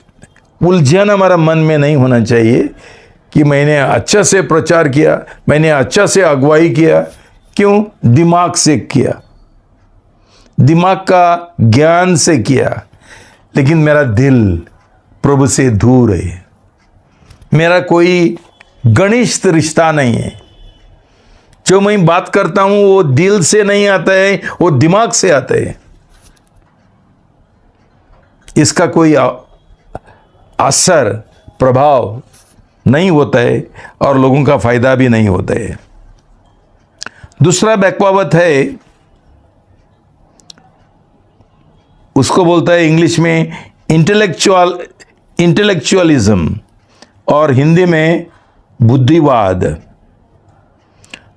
उलझन हमारा मन में नहीं होना चाहिए कि मैंने अच्छा से प्रचार किया, मैंने अच्छा से अगुवाई किया। क्यों? दिमाग से किया, दिमाग का ज्ञान से किया, लेकिन मेरा दिल प्रभु से दूर है। मेरा कोई घनिष्ठ रिश्ता नहीं है। जो मैं बात करता हूं वो दिल से नहीं आता है, वो दिमाग से आता है। इसका कोई असर, प्रभाव नहीं होता है और लोगों का फायदा भी नहीं होता है। दूसरा बकवावत है, उसको बोलता है इंग्लिश में इंटेलेक्चुअलिज्म और हिंदी में बुद्धिवाद।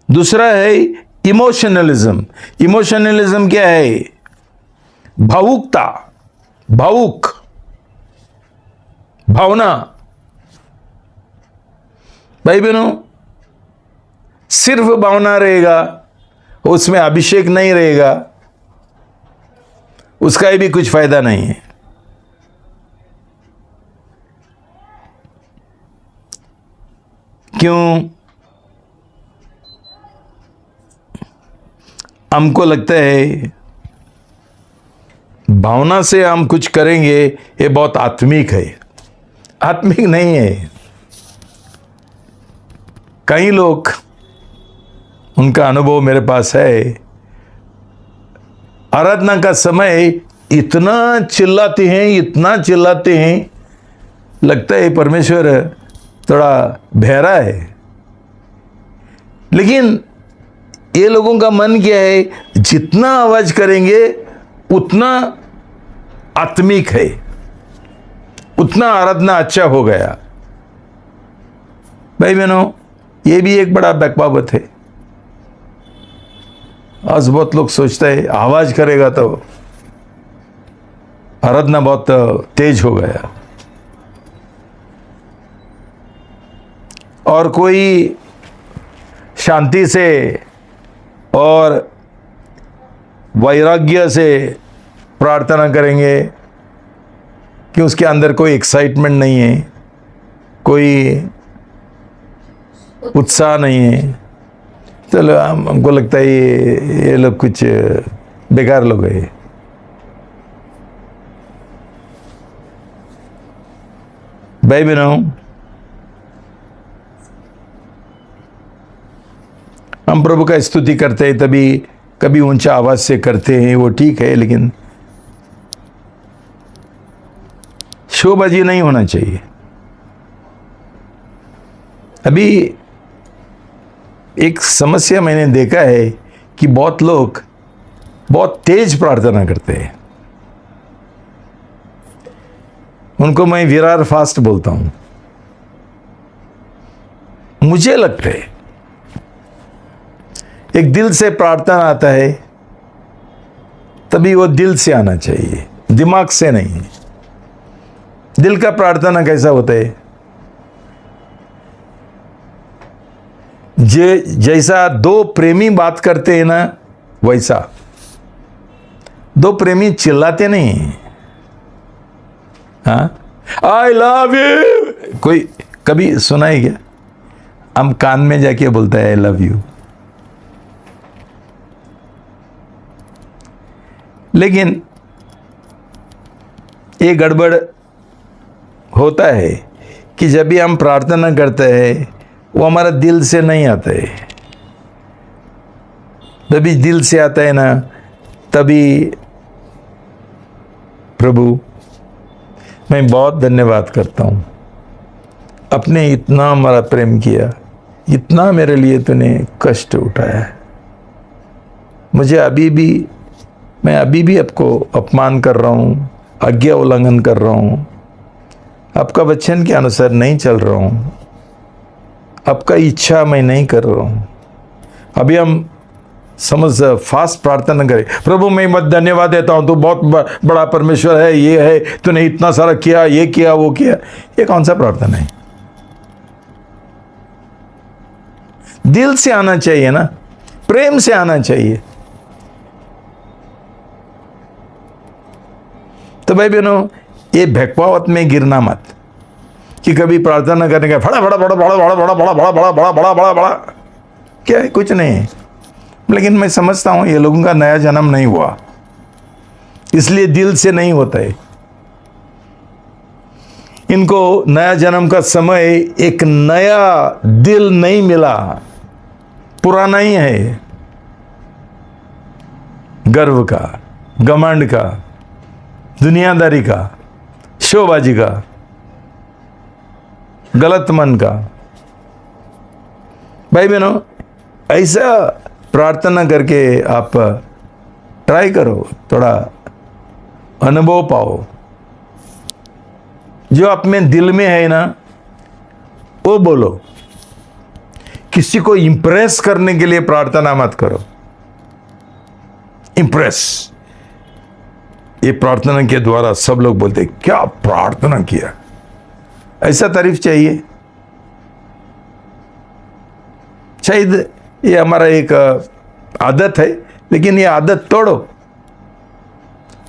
दूसरा है इमोशनलिज्म। इमोशनलिज्म क्या है? भावुकता, भावुक, भावना। भाई बहनों, सिर्फ भावना रहेगा, उसमें अभिषेक नहीं रहेगा, उसका भी कुछ फायदा नहीं है। क्यों? हमको लगता है भावना से हम कुछ करेंगे, ये बहुत आत्मिक है। आत्मिक नहीं है। कई लोग, उनका अनुभव मेरे पास है, आराधना का समय इतना चिल्लाते हैं, इतना चिल्लाते हैं, लगता है परमेश्वर थोड़ा बहरा है। लेकिन ये लोगों का मन क्या है? जितना आवाज करेंगे उतना आत्मिक है, उतना आराधना अच्छा हो गया। भाई बहनों, ये भी एक बड़ा बकवावत है। आज बहुत लोग सोचते हैं आवाज करेगा तो आराधना बहुत तेज हो गया, और कोई शांति से और वैराग्य से प्रार्थना करेंगे कि उसके अंदर कोई एक्साइटमेंट नहीं है, कोई उत्साह नहीं है। चलो, हमको लगता है ये लोग कुछ बेकार लोग हैं। भाई बहनों, हम प्रभु का स्तुति करते हैं, तभी कभी ऊंचा आवाज से करते हैं, वो ठीक है। लेकिन शोबाजी नहीं होना चाहिए। अभी एक समस्या मैंने देखा है कि बहुत लोग बहुत तेज प्रार्थना करते हैं। उनको मैं विरार फास्ट बोलता हूं। मुझे लगता है एक दिल से प्रार्थना आता है तभी वो दिल से आना चाहिए, दिमाग से नहीं। दिल का प्रार्थना कैसा होता है? जैसा दो प्रेमी बात करते हैं ना, वैसा। दो प्रेमी चिल्लाते नहीं, हाँ, आई लव यू। कोई कभी सुना है क्या? हम कान में जाके बोलता है आई लव यू। लेकिन ये गड़बड़ होता है कि जब भी हम प्रार्थना करते हैं वो हमारा दिल से नहीं आता है। जब दिल से आता है ना, तभी प्रभु मैं बहुत धन्यवाद करता हूँ, अपने इतना हमारा प्रेम किया, इतना मेरे लिए तूने कष्ट उठाया। मैं अभी भी आपको अपमान कर रहा हूँ, आज्ञा उल्लंघन कर रहा हूँ, आपका वचन के अनुसार नहीं चल रहा हूँ, आपका इच्छा मैं नहीं कर रहा हूँ। अभी हम समझ फास्ट प्रार्थना करें, प्रभु मैं बहुत धन्यवाद देता हूँ, तू बहुत बड़ा परमेश्वर है, ये है, तूने इतना सारा किया, ये किया, वो किया। ये कौन सा प्रार्थना है? दिल से आना चाहिए ना, प्रेम से आना चाहिए। तो भाई बहनों, ये भटकावत में गिरना मत कि कभी प्रार्थना करने का फड़ा फड़ा बड़ा बड़ा बड़ा बड़ा बड़ा बड़ा बड़ा बड़ा बड़ा बड़ा बड़ा क्या है, कुछ नहीं है। लेकिन मैं समझता हूं ये लोगों का नया जन्म नहीं हुआ, इसलिए दिल से नहीं होता है। इनको नया जन्म का समय एक नया दिल नहीं मिला, पुराना ही है, गर्व का, घमंड का, दुनियादारी का, शोबाजी का, गलत मन का। भाई बहनों, ऐसा प्रार्थना करके आप ट्राई करो, थोड़ा अनुभव पाओ। जो अपने दिल में है ना, वो बोलो। किसी को इंप्रेस करने के लिए प्रार्थना मत करो। इंप्रेस, ये प्रार्थना के द्वारा सब लोग बोलते क्या प्रार्थना किया, ऐसा तारीफ चाहिए। शायद ये हमारा एक आदत है, लेकिन ये आदत तोड़ो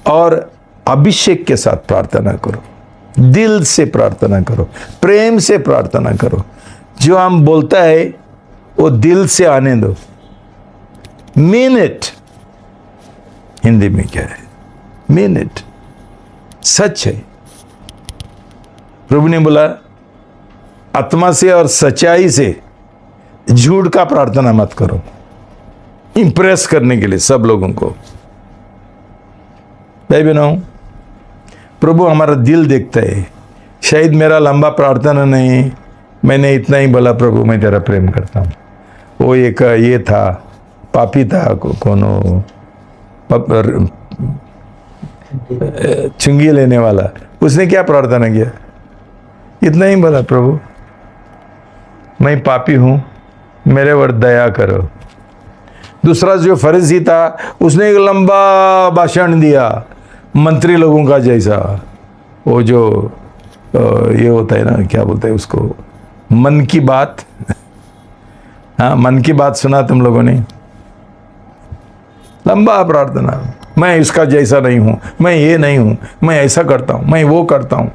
और अभिषेक के साथ प्रार्थना करो, दिल से प्रार्थना करो, प्रेम से प्रार्थना करो। जो हम बोलता है वो दिल से आने दो। मीन इट, हिंदी में क्या है, मीन इट, सच है। प्रभु ने बोला आत्मा से और सच्चाई से, झूठ का प्रार्थना मत करो इंप्रेस करने के लिए सब लोगों को। भाई बहनों, प्रभु हमारा दिल देखता है। शायद मेरा लंबा प्रार्थना नहीं, मैंने इतना ही बोला प्रभु मैं तेरा प्रेम करता हूँ। वो एक ये था, पापी था, कोनो चुंगी लेने वाला, उसने क्या प्रार्थना किया? इतना ही बोला प्रभु मैं पापी हूँ, मेरे वर दया करो। दूसरा जो फरीसी था, उसने एक लंबा भाषण दिया, मंत्री लोगों का जैसा। वो जो ये होता है ना, क्या बोलते हैं उसको, मन की बात। हाँ, मन की बात सुना तुम लोगों ने? लंबा प्रार्थना, मैं इसका जैसा नहीं हूँ, मैं ये नहीं हूँ, मैं ऐसा करता हूँ, मैं वो करता हूँ।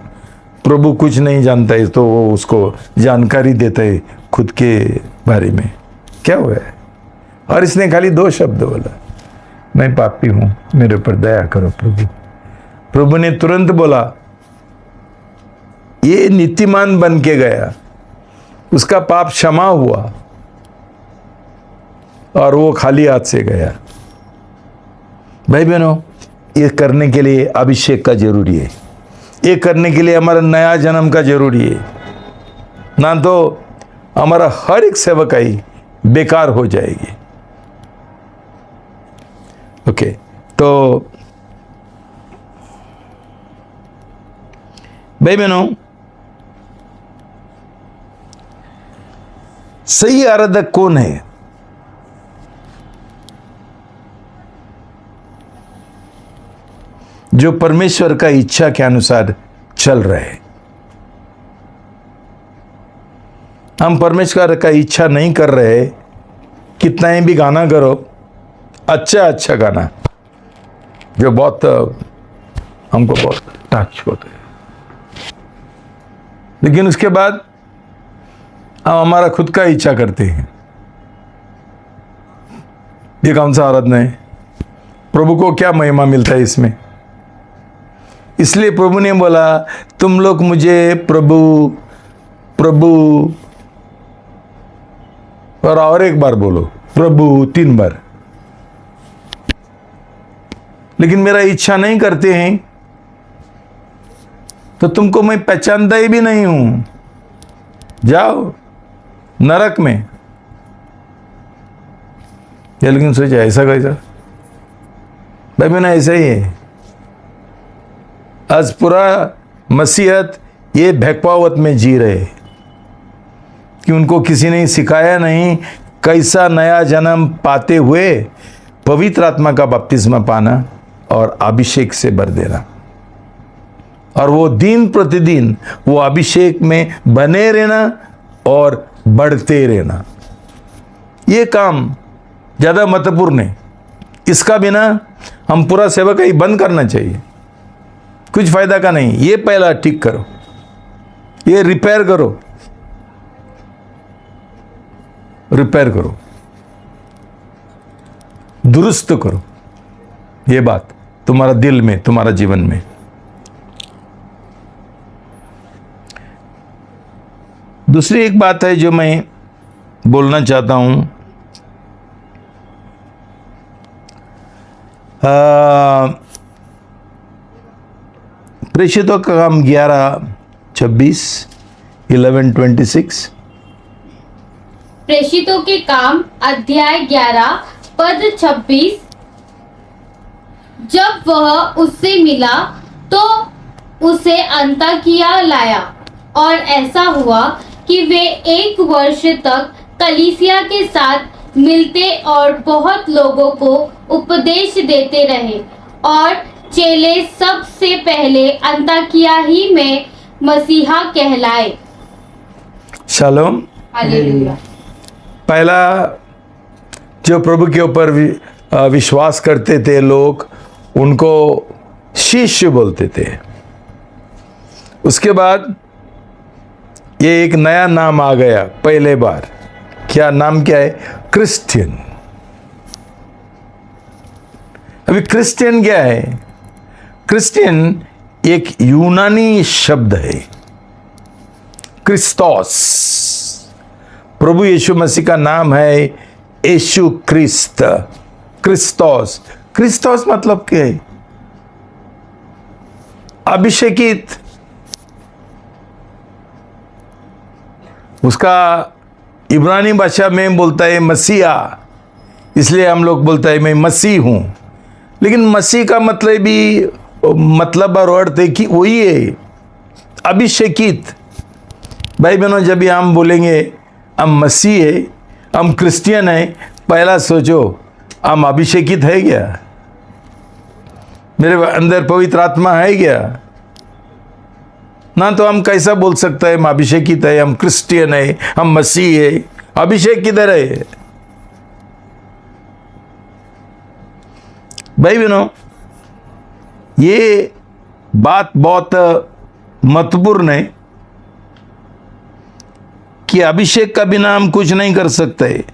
प्रभु कुछ नहीं जानता है तो वो उसको जानकारी देता है खुद के बारे में, क्या हुआ है। और इसने खाली 2 शब्द बोला, मैं पापी हूँ, मेरे ऊपर दया करो प्रभु। प्रभु ने तुरंत बोला, ये नीतिमान बन के गया, उसका पाप क्षमा हुआ और वो खाली हाथ से गया। भाई बहनों, ये करने के लिए अभिषेक का जरूरी है। ये करने के लिए हमारा नया जन्म का जरूरी है, ना तो हमारा हर एक सेवकाई बेकार हो जाएगी। ओके, तो भाई बहनों, सही आराधक कौन है? जो परमेश्वर का इच्छा के अनुसार चल रहे। हम परमेश्वर का इच्छा नहीं कर रहे, कितना ही भी गाना करो, अच्छा गाना जो बहुत हमको बहुत टच होते हैं, लेकिन उसके बाद हम हमारा खुद का इच्छा करते हैं। ये कौन सा आराधना है? प्रभु को क्या महिमा मिलता है इसमें? इसलिए प्रभु ने बोला, तुम लोग मुझे प्रभु प्रभु, और एक बार बोलो प्रभु 3 बार, लेकिन मेरा इच्छा नहीं करते हैं, तो तुमको मैं पहचानता ही भी नहीं हूं, जाओ नरक में। या लेकिन सोचा ऐसा कैसा? भाई मैंने ऐसा ही है। आज पूरा मसीहत ये भैकवावत में जी रहे कि उनको किसी ने सिखाया नहीं कैसा नया जन्म पाते हुए पवित्र आत्मा का बपतिस्मा पाना और अभिषेक से भर देना, और वो दिन प्रतिदिन वो अभिषेक में बने रहना और बढ़ते रहना। ये काम ज़्यादा महत्वपूर्ण है। इसका बिना हम पूरा सेवक ही बंद करना चाहिए, कुछ फायदा का नहीं। ये पहला ठीक करो, ये रिपेयर करो, दुरुस्त करो ये बात तुम्हारा दिल में, तुम्हारा जीवन में। दूसरी एक बात है जो मैं बोलना चाहता हूं, प्रेषितों का काम 11:26, 11:26। प्रेषितों के काम अध्याय 11 पद 26। जब वह उससे मिला तो उसे अंताकिया लाया, और ऐसा हुआ कि वे 1 वर्ष तक कलीसिया के साथ मिलते और बहुत लोगों को उपदेश देते रहे, और चेले सबसे पहले अंताकिया ही में मसीहा कहलाए। Shalom, hallelujah. पहला जो प्रभु के ऊपर विश्वास करते थे लोग, उनको शिष्य बोलते थे। उसके बाद ये एक नया नाम आ गया पहले बार। क्या नाम क्या है? क्रिश्चियन। अभी क्रिश्चियन क्या है? क्रिश्चियन एक यूनानी शब्द है, क्रिस्तोस। प्रभु यीशु मसीह का नाम है यीशु क्रिस्त, क्रिस्तोस। क्रिस्तोस मतलब क्या है? अभिषेकित। उसका इब्रानी भाषा में बोलता है मसीहा, इसलिए हम लोग बोलता है मैं मसीह हूं। लेकिन मसीह का मतलब भी, मतलब और अर्थ है कि वही है, अभिषेकित। भाई बहनों, जब भी हम बोलेंगे हम मसीह है, हम क्रिश्चियन है, पहला सोचो हम अभिषेकित है क्या? मेरे अंदर पवित्र आत्मा है क्या? ना तो हम कैसा बोल सकते हैं हम अभिषेकित है, हम क्रिश्चियन है, हम मसीह है? अभिषेक किधर है? भाई बहनों, ये बात बहुत महत्वपूर्ण है कि अभिषेक का बिना हम कुछ नहीं कर सकते।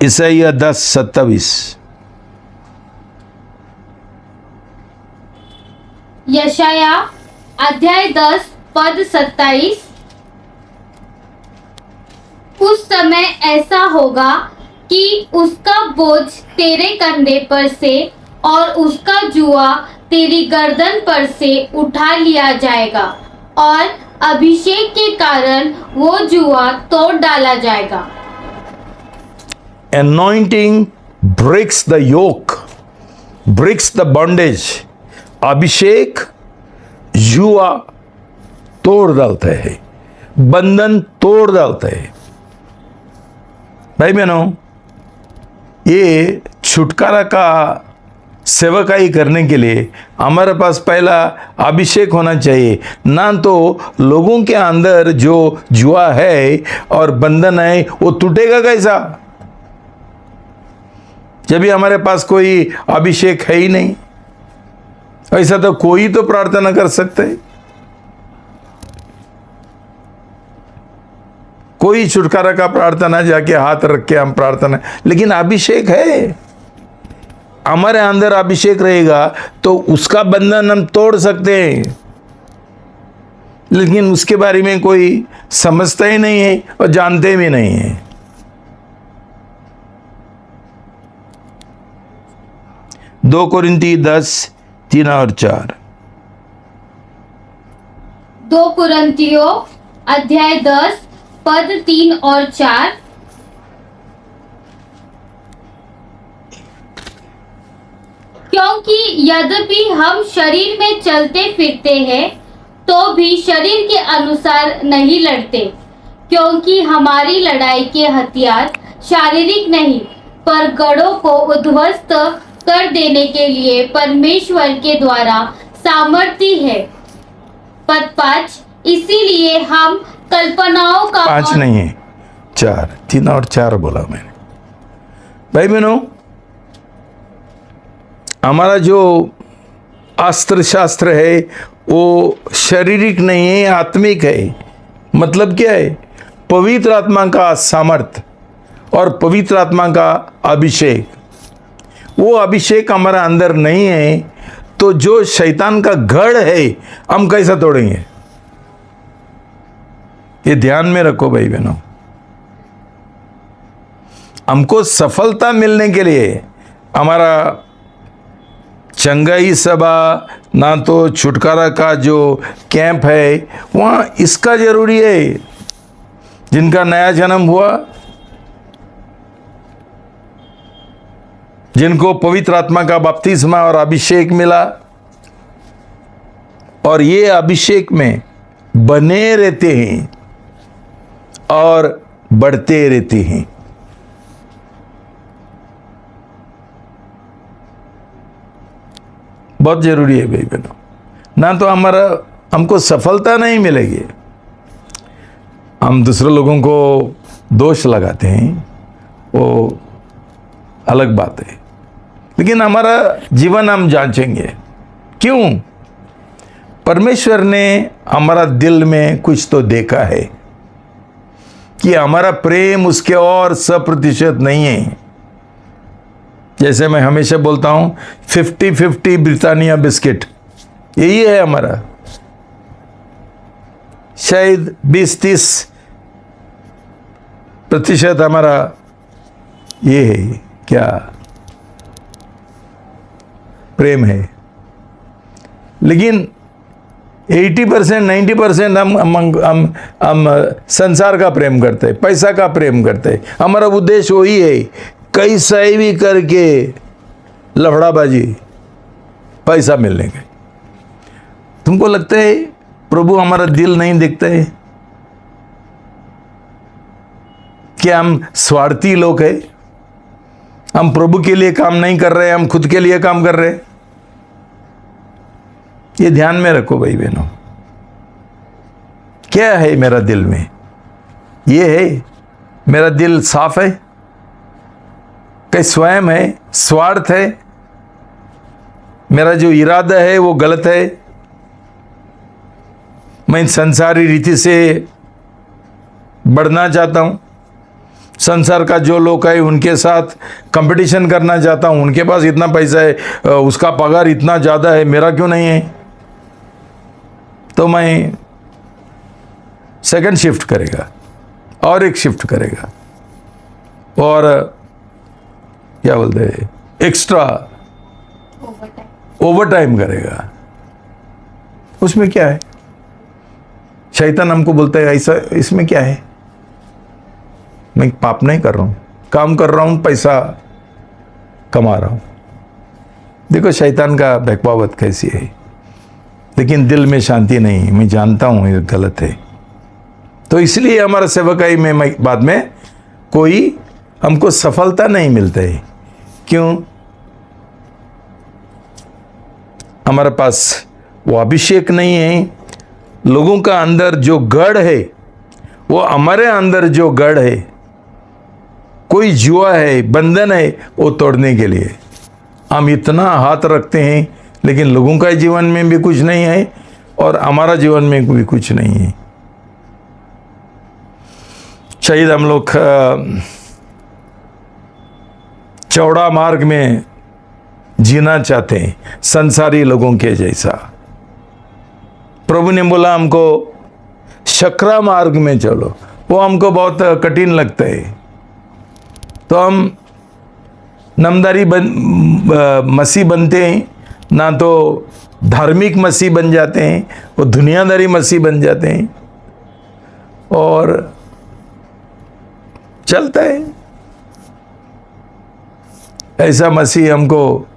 ईसाइया 10:27। यशाया अध्याय 10 पद 27। उस समय ऐसा होगा कि उसका बोझ तेरे कंधे पर से और उसका जुआ तेरी गर्दन पर से उठा लिया जाएगा और अभिषेक के कारण वो जुआ तोड़ डाला जाएगा। Anointing breaks the yoke, breaks the bondage. अभिषेक जुआ तोड़ डालता है, बंधन तोड़ डालता है। भाई बहनों, ये छुटकारा का सेवकाई करने के लिए हमारे पास पहला अभिषेक होना चाहिए। ना तो लोगों के अंदर जो जुआ है और बंधन है वो टूटेगा कैसा, जब भी हमारे पास कोई अभिषेक है ही नहीं। ऐसा तो कोई तो प्रार्थना कर सकते है, कोई छुटकारा का प्रार्थना जाके हाथ रख के हम प्रार्थना, लेकिन अभिषेक है, हमारे अंदर अभिषेक रहेगा तो उसका बंधन हम तोड़ सकते हैं। लेकिन उसके बारे में कोई समझता ही नहीं है और जानते भी नहीं है। दो कोरिन्ती 10:3 और 4। 2 कुरिन्थियों अध्याय 10 पद 3 और 4। क्योंकि यद्यपि हम शरीर में चलते फिरते हैं तो भी शरीर के अनुसार नहीं लड़ते, क्योंकि हमारी लड़ाई के हथियार शारीरिक नहीं पर गढ़ों को उद्ध्वस्त कर देने के लिए परमेश्वर के द्वारा सामर्थ्य है। पद 5। इसीलिए हम कल्पनाओं का 5 नहीं है, 4, 3 और 4 बोला मैंने। भाई बहनों, हमारा जो अस्त्र शास्त्र है वो शारीरिक नहीं है, आत्मिक है। मतलब क्या है? पवित्र आत्मा का सामर्थ और पवित्र आत्मा का अभिषेक। वो अभिषेक हमारा अंदर नहीं है तो जो शैतान का गढ़ है हम कैसा तोड़ेंगे? ये ध्यान में रखो भाई बहनों। हमको सफलता मिलने के लिए हमारा चंगाई सभा ना तो छुटकारा का जो कैंप है वहाँ इसका जरूरी है। जिनका नया जन्म हुआ, जिनको पवित्र आत्मा का बपतिस्मा और अभिषेक मिला और ये अभिषेक में बने रहते हैं और बढ़ते रहते हैं। बहुत जरूरी है भाई बहनों, ना तो हमको सफलता नहीं मिलेगी। हम दूसरे लोगों को दोष लगाते हैं, वो अलग बात है, लेकिन हमारा जीवन हम जांचेंगे। क्यों? परमेश्वर ने हमारा दिल में कुछ तो देखा है कि हमारा प्रेम उसके और 100% नहीं है। जैसे मैं हमेशा बोलता हूं 50-50 ब्रिटानिया बिस्किट, यही है हमारा। शायद 20-30% हमारा ये है, क्या प्रेम है, लेकिन 80% 90% हम संसार का प्रेम करते हैं, पैसा का प्रेम करते हैं। हमारा उद्देश्य वही है, कैसा भी करके लफड़ाबाजी, पैसा मिलने का। तुमको लगता है प्रभु हमारा दिल नहीं देखता है? क्या हम स्वार्थी लोग हैं? हम प्रभु के लिए काम नहीं कर रहे, हम खुद के लिए काम कर रहे हैं। ये ध्यान में रखो भाई बहनों। क्या है मेरा दिल में? ये है मेरा दिल साफ है कि स्वयं है, स्वार्थ है? मेरा जो इरादा है वो गलत है? मैं संसारी रीति से बढ़ना चाहता हूँ, संसार का जो लोग है उनके साथ कंपटीशन करना चाहता हूँ, उनके पास इतना पैसा है, उसका पगार इतना ज़्यादा है, मेरा क्यों नहीं है? तो मैं सेकंड शिफ्ट करेगा और एक शिफ्ट करेगा और क्या बोलते हैं, एक्स्ट्रा ओवर टाइम करेगा। उसमें क्या है? शैतान हमको बोलता है ऐसा, इसमें क्या है? मैं पाप नहीं कर रहा हूं, काम कर रहा हूं, पैसा कमा रहा हूं। देखो शैतान का बहकावत कैसी है, लेकिन दिल में शांति नहीं। मैं जानता हूं ये गलत है, तो इसलिए हमारा सेवकाई में बाद में कोई हमको सफलता नहीं मिलता है। क्यों? हमारे पास वो अभिषेक नहीं है। लोगों का अंदर जो गढ़ है, वो हमारे अंदर जो गढ़ है, कोई जुआ है, बंधन है, वो तोड़ने के लिए हम इतना हाथ रखते हैं, लेकिन लोगों का जीवन में भी कुछ नहीं है और हमारा जीवन में भी कुछ नहीं है। शायद हम लोग चौड़ा मार्ग में जीना चाहते हैं, संसारी लोगों के जैसा। प्रभु ने बोला हमको शकरा मार्ग में चलो, वो हमको बहुत कठिन लगता है। तो हम नामदारी मसीह बनते हैं, ना तो धार्मिक मसीह बन जाते हैं, वो दुनियादारी मसीह बन जाते हैं और चलता है। ऐसा मसीह हमको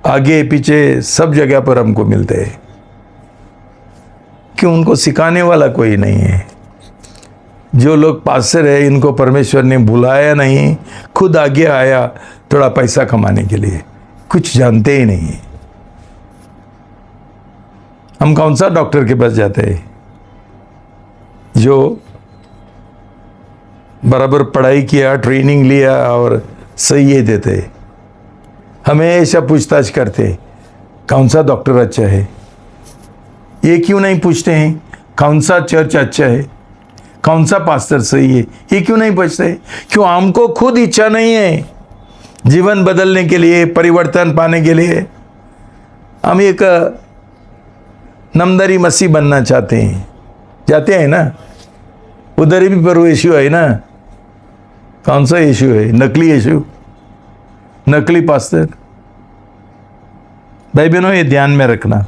आगे पीछे सब जगह पर हमको मिलते हैं, कि उनको सिखाने वाला कोई नहीं है। जो लोग पास्टर है, इनको परमेश्वर ने बुलाया नहीं, खुद आगे आया थोड़ा पैसा कमाने के लिए, कुछ जानते ही नहीं। हम कौन सा डॉक्टर के पास जाते हैं जो बराबर पढ़ाई किया, ट्रेनिंग लिया और सही है देते? हमेशा पूछताछ करते कौन सा डॉक्टर अच्छा है। ये क्यों नहीं पूछते हैं कौन सा चर्च अच्छा है, कौन सा पास्टर सही है? ये क्यों नहीं पूछते? क्यों? हमको खुद इच्छा नहीं है जीवन बदलने के लिए, परिवर्तन पाने के लिए। हम एक नामदारी मसीह बनना चाहते हैं। जाते हैं ना, उधर भी प्रभु यीशु है ना। कौन सा यीशु है? नकली यीशु, नकली पास्टर। भाई बहनों, ये ध्यान में रखना।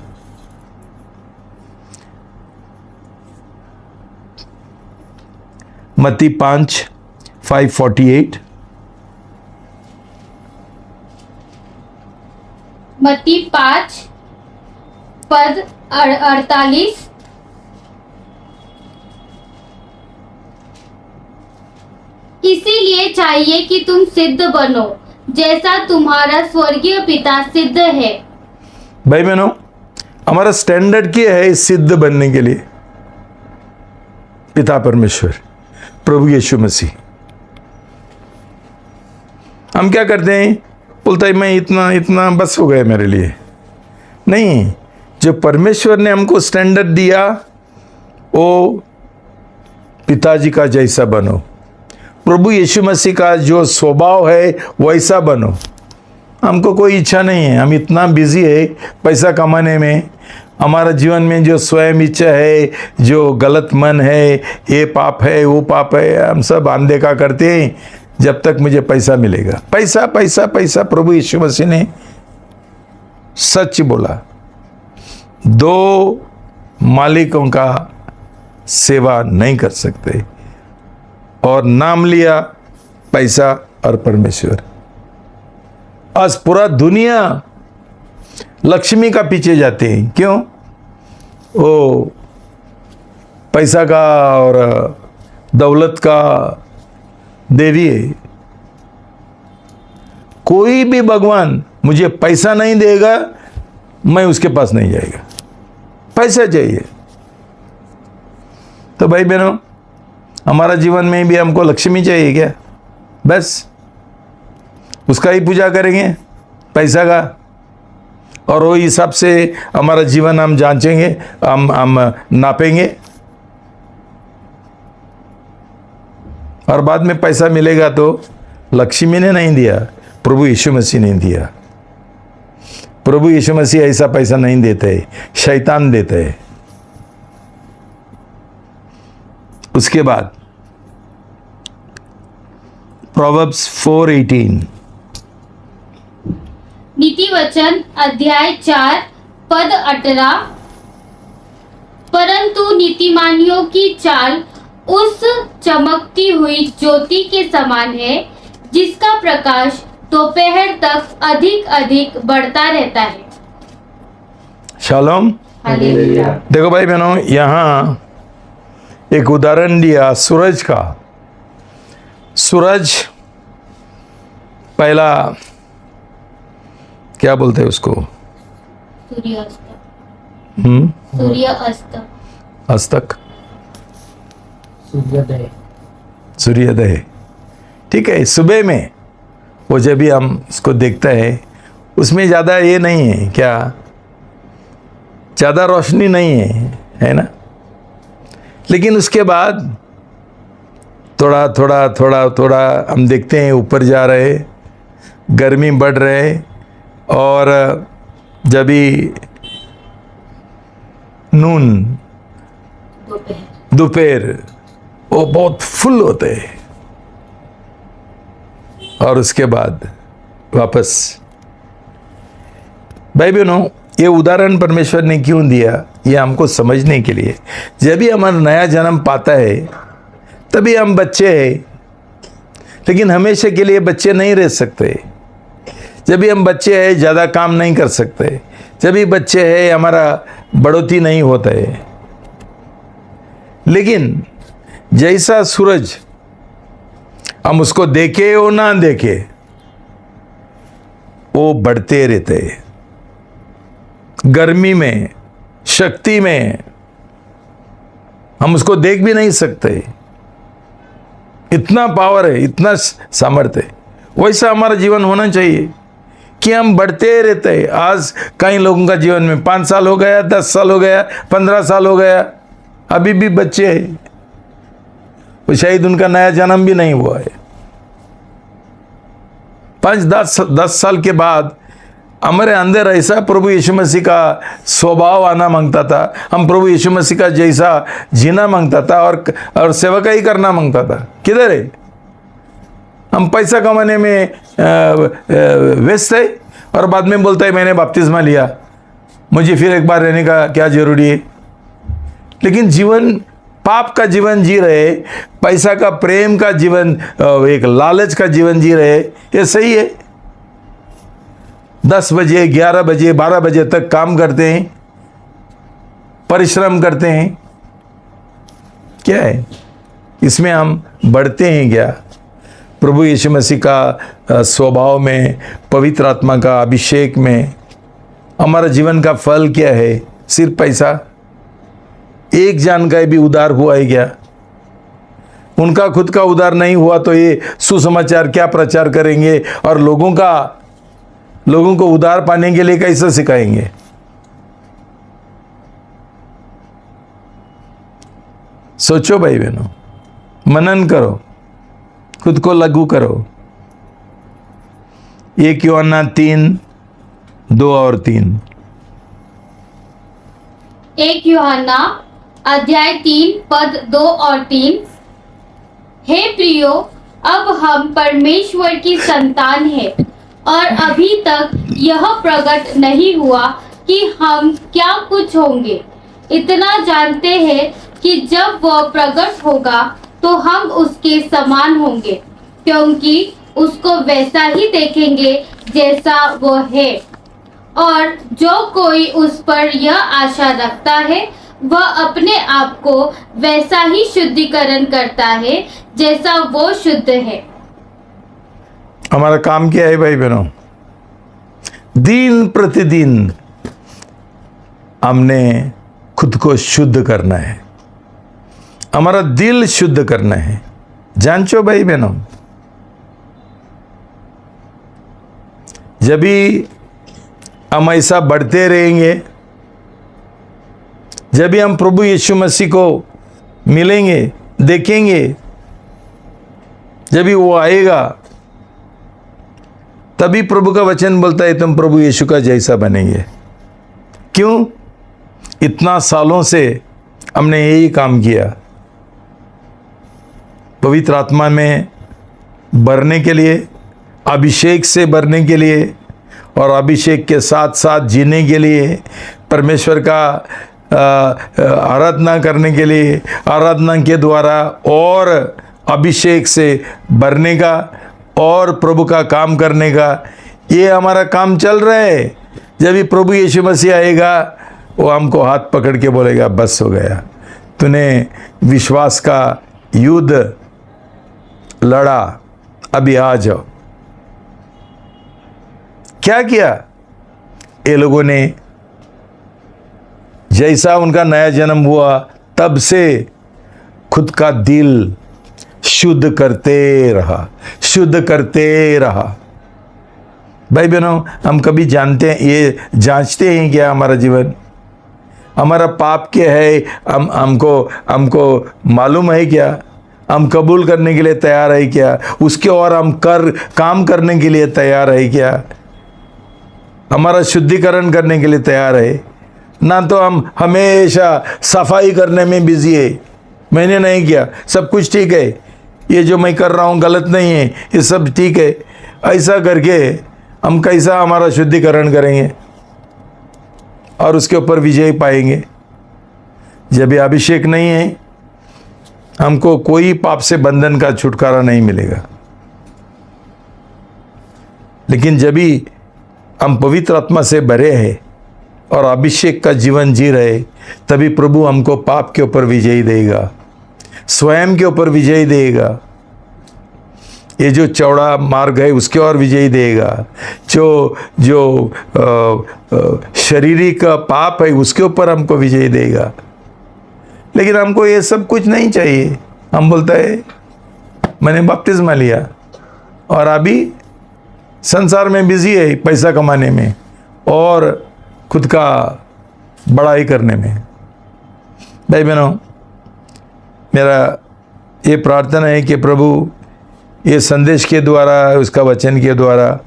मत्ती 5:48। मत्ती 5:48। इसीलिए चाहिए कि तुम सिद्ध बनो, जैसा तुम्हारा स्वर्गीय पिता सिद्ध है। भाई बहनों, हमारा स्टैंडर्ड क्या है सिद्ध बनने के लिए? पिता परमेश्वर, प्रभु यीशु मसीह। हम क्या करते हैं? बोलता है मैं इतना इतना बस हो गया मेरे लिए। नहीं, जो परमेश्वर ने हमको स्टैंडर्ड दिया, वो पिताजी का जैसा बनो। प्रभु यीशु मसीह का जो स्वभाव है वैसा बनो। हमको कोई इच्छा नहीं है, हम इतना बिजी है पैसा कमाने में। हमारा जीवन में जो स्वयं इच्छा है, जो गलत मन है, ये पाप है, वो पाप है, हम सब अनदेखा करते हैं जब तक मुझे पैसा मिलेगा। पैसा पैसा पैसा। प्रभु यीशु मसीह ने सच बोला, दो मालिकों का सेवा नहीं कर सकते। और नाम लिया पैसा और परमेश्वर। आज पूरा दुनिया लक्ष्मी का पीछे जाते हैं। क्यों? वो पैसा का और दौलत का देवी है। कोई भी भगवान मुझे पैसा नहीं देगा, मैं उसके पास नहीं जाएगा। पैसा चाहिए। तो भाई बहनों, हमारा जीवन में भी हमको लक्ष्मी चाहिए क्या? बस उसका ही पूजा करेंगे, पैसा का, और वो हिसाब से हमारा जीवन हम जांचेंगे, हम नापेंगे, और बाद में पैसा मिलेगा तो लक्ष्मी ने नहीं दिया, प्रभु यीशु मसीह ने दिया। प्रभु यीशु मसीह ऐसा पैसा नहीं देते, शैतान देते हैं। उसके बाद प्रोवर्ब्स 4:18। नीति वचन अध्याय 4 पद 18। परंतु नीतिमानियों की चाल उस चमकती हुई ज्योति के समान है जिसका प्रकाश दोपहर तक अधिक अधिक बढ़ता रहता है। शालोम। हालेलुया। देखो भाई बहनों, यहाँ एक उदाहरण दिया सूरज का। सूरज पहला क्या बोलते हैं उसको? सूर्यास्त। हम्म, सूर्य अस्त। अस्तक, सूर्योदय। सूर्योदय। ठीक है, सुबह में वो जब भी हम इसको देखते हैं उसमें ज़्यादा ये नहीं है, क्या ज़्यादा रोशनी नहीं है ना? लेकिन उसके बाद थोड़ा थोड़ा थोड़ा थोड़ा हम देखते हैं ऊपर जा रहे, गर्मी बढ़ रहे, और जब भी नून दोपहर वो बहुत फुल होते हैं, और उसके बाद वापस। भाई बहनों, ये उदाहरण परमेश्वर ने क्यों दिया? ये हमको समझने के लिए। जब भी हमारा नया जन्म पाता है तभी हम बच्चे हैं, लेकिन हमेशा के लिए बच्चे नहीं रह सकते। जब भी हम बच्चे हैं ज़्यादा काम नहीं कर सकते। जब भी बच्चे हैं हमारा बढ़ोतरी नहीं होता है। लेकिन जैसा सूरज हम उसको देखे और ना देखे वो बढ़ते रहते हैं। गर्मी में, शक्ति में हम उसको देख भी नहीं सकते, इतना पावर है, इतना सामर्थ्य है। वैसा हमारा जीवन होना चाहिए कि हम बढ़ते रहते हैं। आज कई लोगों का जीवन में 5 साल हो गया, 10 साल हो गया, 15 साल हो गया, अभी भी बच्चे हैं, वो शायद उनका नया जन्म भी नहीं हुआ है। 5-10 साल के बाद हमारे अंदर ऐसा प्रभु यीशु मसीह का स्वभाव आना मांगता था। हम प्रभु यीशु मसीह का जैसा जीना मांगता था और सेवकाई करना मांगता था। किधर है? हम पैसा कमाने में व्यस्त है, और बाद में बोलता है मैंने बपतिस्मा लिया, मुझे फिर एक बार रहने का क्या जरूरी है? लेकिन जीवन, पाप का जीवन जी रहे, पैसा का, प्रेम का जीवन, एक लालच का जीवन जी रहे, ये सही है? 10 बजे, 11 बजे, 12 बजे तक काम करते हैं, परिश्रम करते हैं, क्या है इसमें? हम बढ़ते हैं क्या? प्रभु यीशु मसीह का स्वभाव में, पवित्र आत्मा का अभिषेक में हमारा जीवन का फल क्या है? सिर्फ पैसा? एक जन का भी उद्धार हुआ है क्या? उनका खुद का उद्धार नहीं हुआ तो ये सुसमाचार क्या प्रचार करेंगे, और लोगों को उद्धार पाने के लिए कैसे सिखाएंगे? सोचो भाई बहनों, मनन करो, खुद को लागू करो। 1 यूहन्ना 3:2 और 3। 1 यूहन्ना अध्याय 3 पद 2 और 3। हे प्रियो, अब हम परमेश्वर की संतान हैं, और अभी तक यह प्रकट नहीं हुआ कि हम क्या कुछ होंगे। इतना जानते हैं कि जब वह प्रकट होगा तो हम उसके समान होंगे, क्योंकि उसको वैसा ही देखेंगे जैसा वह है। और जो कोई उस पर यह आशा रखता है वह अपने आप को वैसा ही शुद्धिकरण करता है जैसा वो शुद्ध है। हमारा काम क्या है भाई बहनों? दिन प्रतिदिन हमने खुद को शुद्ध करना है, हमारा दिल शुद्ध करना है। जानचो भाई बहनों, जब भी हम ऐसा बढ़ते रहेंगे, जब भी हम प्रभु यीशु मसीह को मिलेंगे, देखेंगे, जब भी वो आएगा, तभी प्रभु का वचन बोलता है तुम प्रभु यीशु का जैसा बनेंगे। क्यों? इतना सालों से हमने यही काम किया, पवित्र आत्मा में भरने के लिए, अभिषेक से भरने के लिए, और अभिषेक के साथ साथ जीने के लिए, परमेश्वर का आराधना करने के लिए, आराधना के द्वारा और अभिषेक से भरने का और प्रभु का काम करने का, ये हमारा काम चल रहा है। जब भी प्रभु यीशु मसीह आएगा, वो हमको हाथ पकड़ के बोलेगा बस हो गया, तूने विश्वास का युद्ध लड़ा, अभी आ जाओ। क्या किया ये लोगों ने? जैसा उनका नया जन्म हुआ, तब से खुद का दिल शुद्ध करते रहा, शुद्ध करते रहा। भाई बहनों, हम कभी जानते हैं, ये जांचते हैं क्या हमारा जीवन, हमारा पाप क्या है? हमको मालूम है क्या? हम कबूल करने के लिए तैयार है क्या? उसके और हम काम करने के लिए तैयार है क्या? हमारा शुद्धिकरण करने के लिए तैयार है ना? तो हम हमेशा सफाई करने में बिजी है। मैंने नहीं किया, सब कुछ ठीक है, ये जो मैं कर रहा हूँ गलत नहीं है, ये सब ठीक है। ऐसा करके हम कैसा हमारा शुद्धिकरण करेंगे और उसके ऊपर विजय पाएंगे? जब ये अभिषेक नहीं है, हमको कोई पाप से बंधन का छुटकारा नहीं मिलेगा। लेकिन जब भी हम पवित्र आत्मा से भरे हैं और अभिषेक का जीवन जी रहे, तभी प्रभु हमको पाप के ऊपर विजय देगा, स्वयं के ऊपर विजय देगा। ये जो चौड़ा मार्ग है उसके और विजय देगा। जो शारीरिक पाप है उसके ऊपर हमको विजय देगा। लेकिन हमको ये सब कुछ नहीं चाहिए। हम बोलता है मैंने बपतिस्मा लिया और अभी संसार में बिजी है, पैसा कमाने में और खुद का बड़ाई करने में। भाई बहनों, मेरा ये प्रार्थना है कि प्रभु ये संदेश के द्वारा, उसका वचन के द्वारा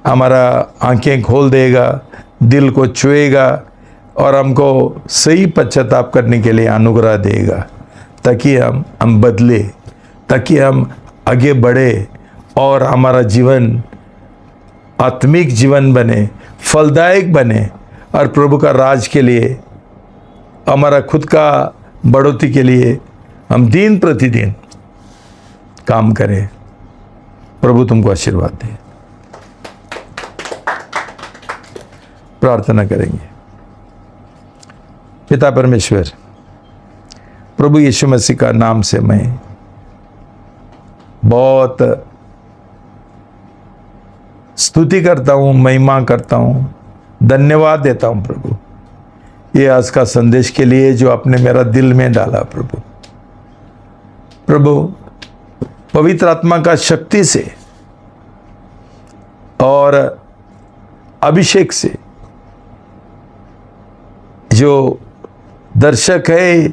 हमारा आंखें खोल देगा, दिल को छुएगा और हमको सही पश्चाताप करने के लिए अनुग्रह देगा, ताकि हम बदले, ताकि हम आगे बढ़े और हमारा जीवन आत्मिक जीवन बने, फलदायक बने और प्रभु का राज के लिए, हमारा खुद का बढ़ोतरी के लिए हम दिन प्रतिदिन काम करें। प्रभु तुमको आशीर्वाद दे। प्रार्थना करेंगे। पिता परमेश्वर, प्रभु यीशु मसीह का नाम से मैं बहुत स्तुति करता हूँ, महिमा करता हूँ, धन्यवाद देता हूँ प्रभु, ये आज का संदेश के लिए जो आपने मेरा दिल में डाला। प्रभु पवित्र आत्मा का शक्ति से और अभिषेक से जो दर्शक है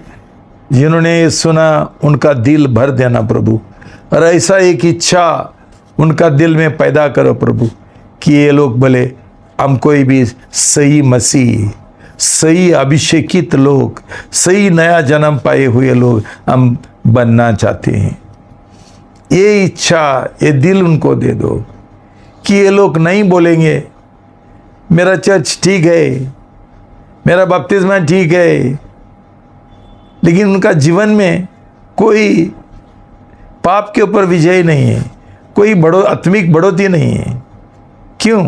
जिन्होंने ये सुना, उनका दिल भर देना प्रभु, और ऐसा एक इच्छा उनका दिल में पैदा करो प्रभु कि ये लोग बोले हम कोई भी सही मसीह, सही अभिषेकित लोग, सही नया जन्म पाए हुए लोग हम बनना चाहते हैं। ये इच्छा, ये दिल उनको दे दो कि ये लोग नहीं बोलेंगे मेरा चर्च ठीक है, मेरा बपतिस्मा ठीक है, लेकिन उनका जीवन में कोई पाप के ऊपर विजय नहीं है, कोई आत्मिक बढ़ोतरी नहीं है। क्यों?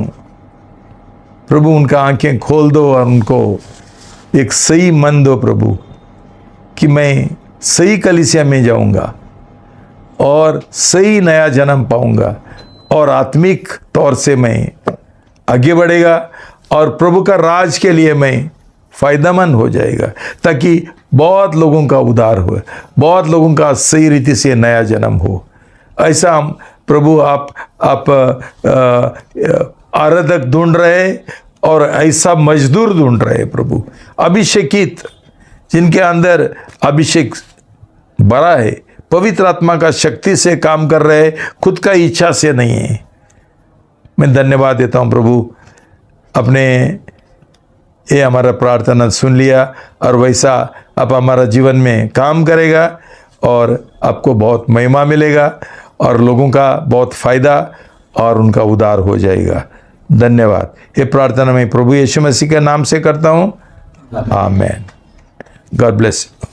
प्रभु उनका आंखें खोल दो और उनको एक सही मन दो प्रभु कि मैं सही कलीसिया में जाऊंगा और सही नया जन्म पाऊंगा और आत्मिक तौर से मैं आगे बढ़ेगा और प्रभु का राज के लिए मैं फायदेमंद हो जाएगा, ताकि बहुत लोगों का उद्धार हो, बहुत लोगों का सही रीति से नया जन्म हो। ऐसा हम प्रभु आप आराधक ढूंढ रहे और ऐसा मजदूर ढूंढ रहे प्रभु, अभिषेकित, जिनके अंदर अभिषेक बड़ा है, पवित्र आत्मा का शक्ति से काम कर रहे, खुद का इच्छा से नहीं है। मैं धन्यवाद देता हूं प्रभु, अपने ये हमारा प्रार्थना सुन लिया और वैसा आप हमारा जीवन में काम करेगा और आपको बहुत महिमा मिलेगा और लोगों का बहुत फायदा और उनका उद्धार हो जाएगा। धन्यवाद। ये प्रार्थना मैं प्रभु यीशु मसीह के नाम से करता हूँ, आमेन। God bless you.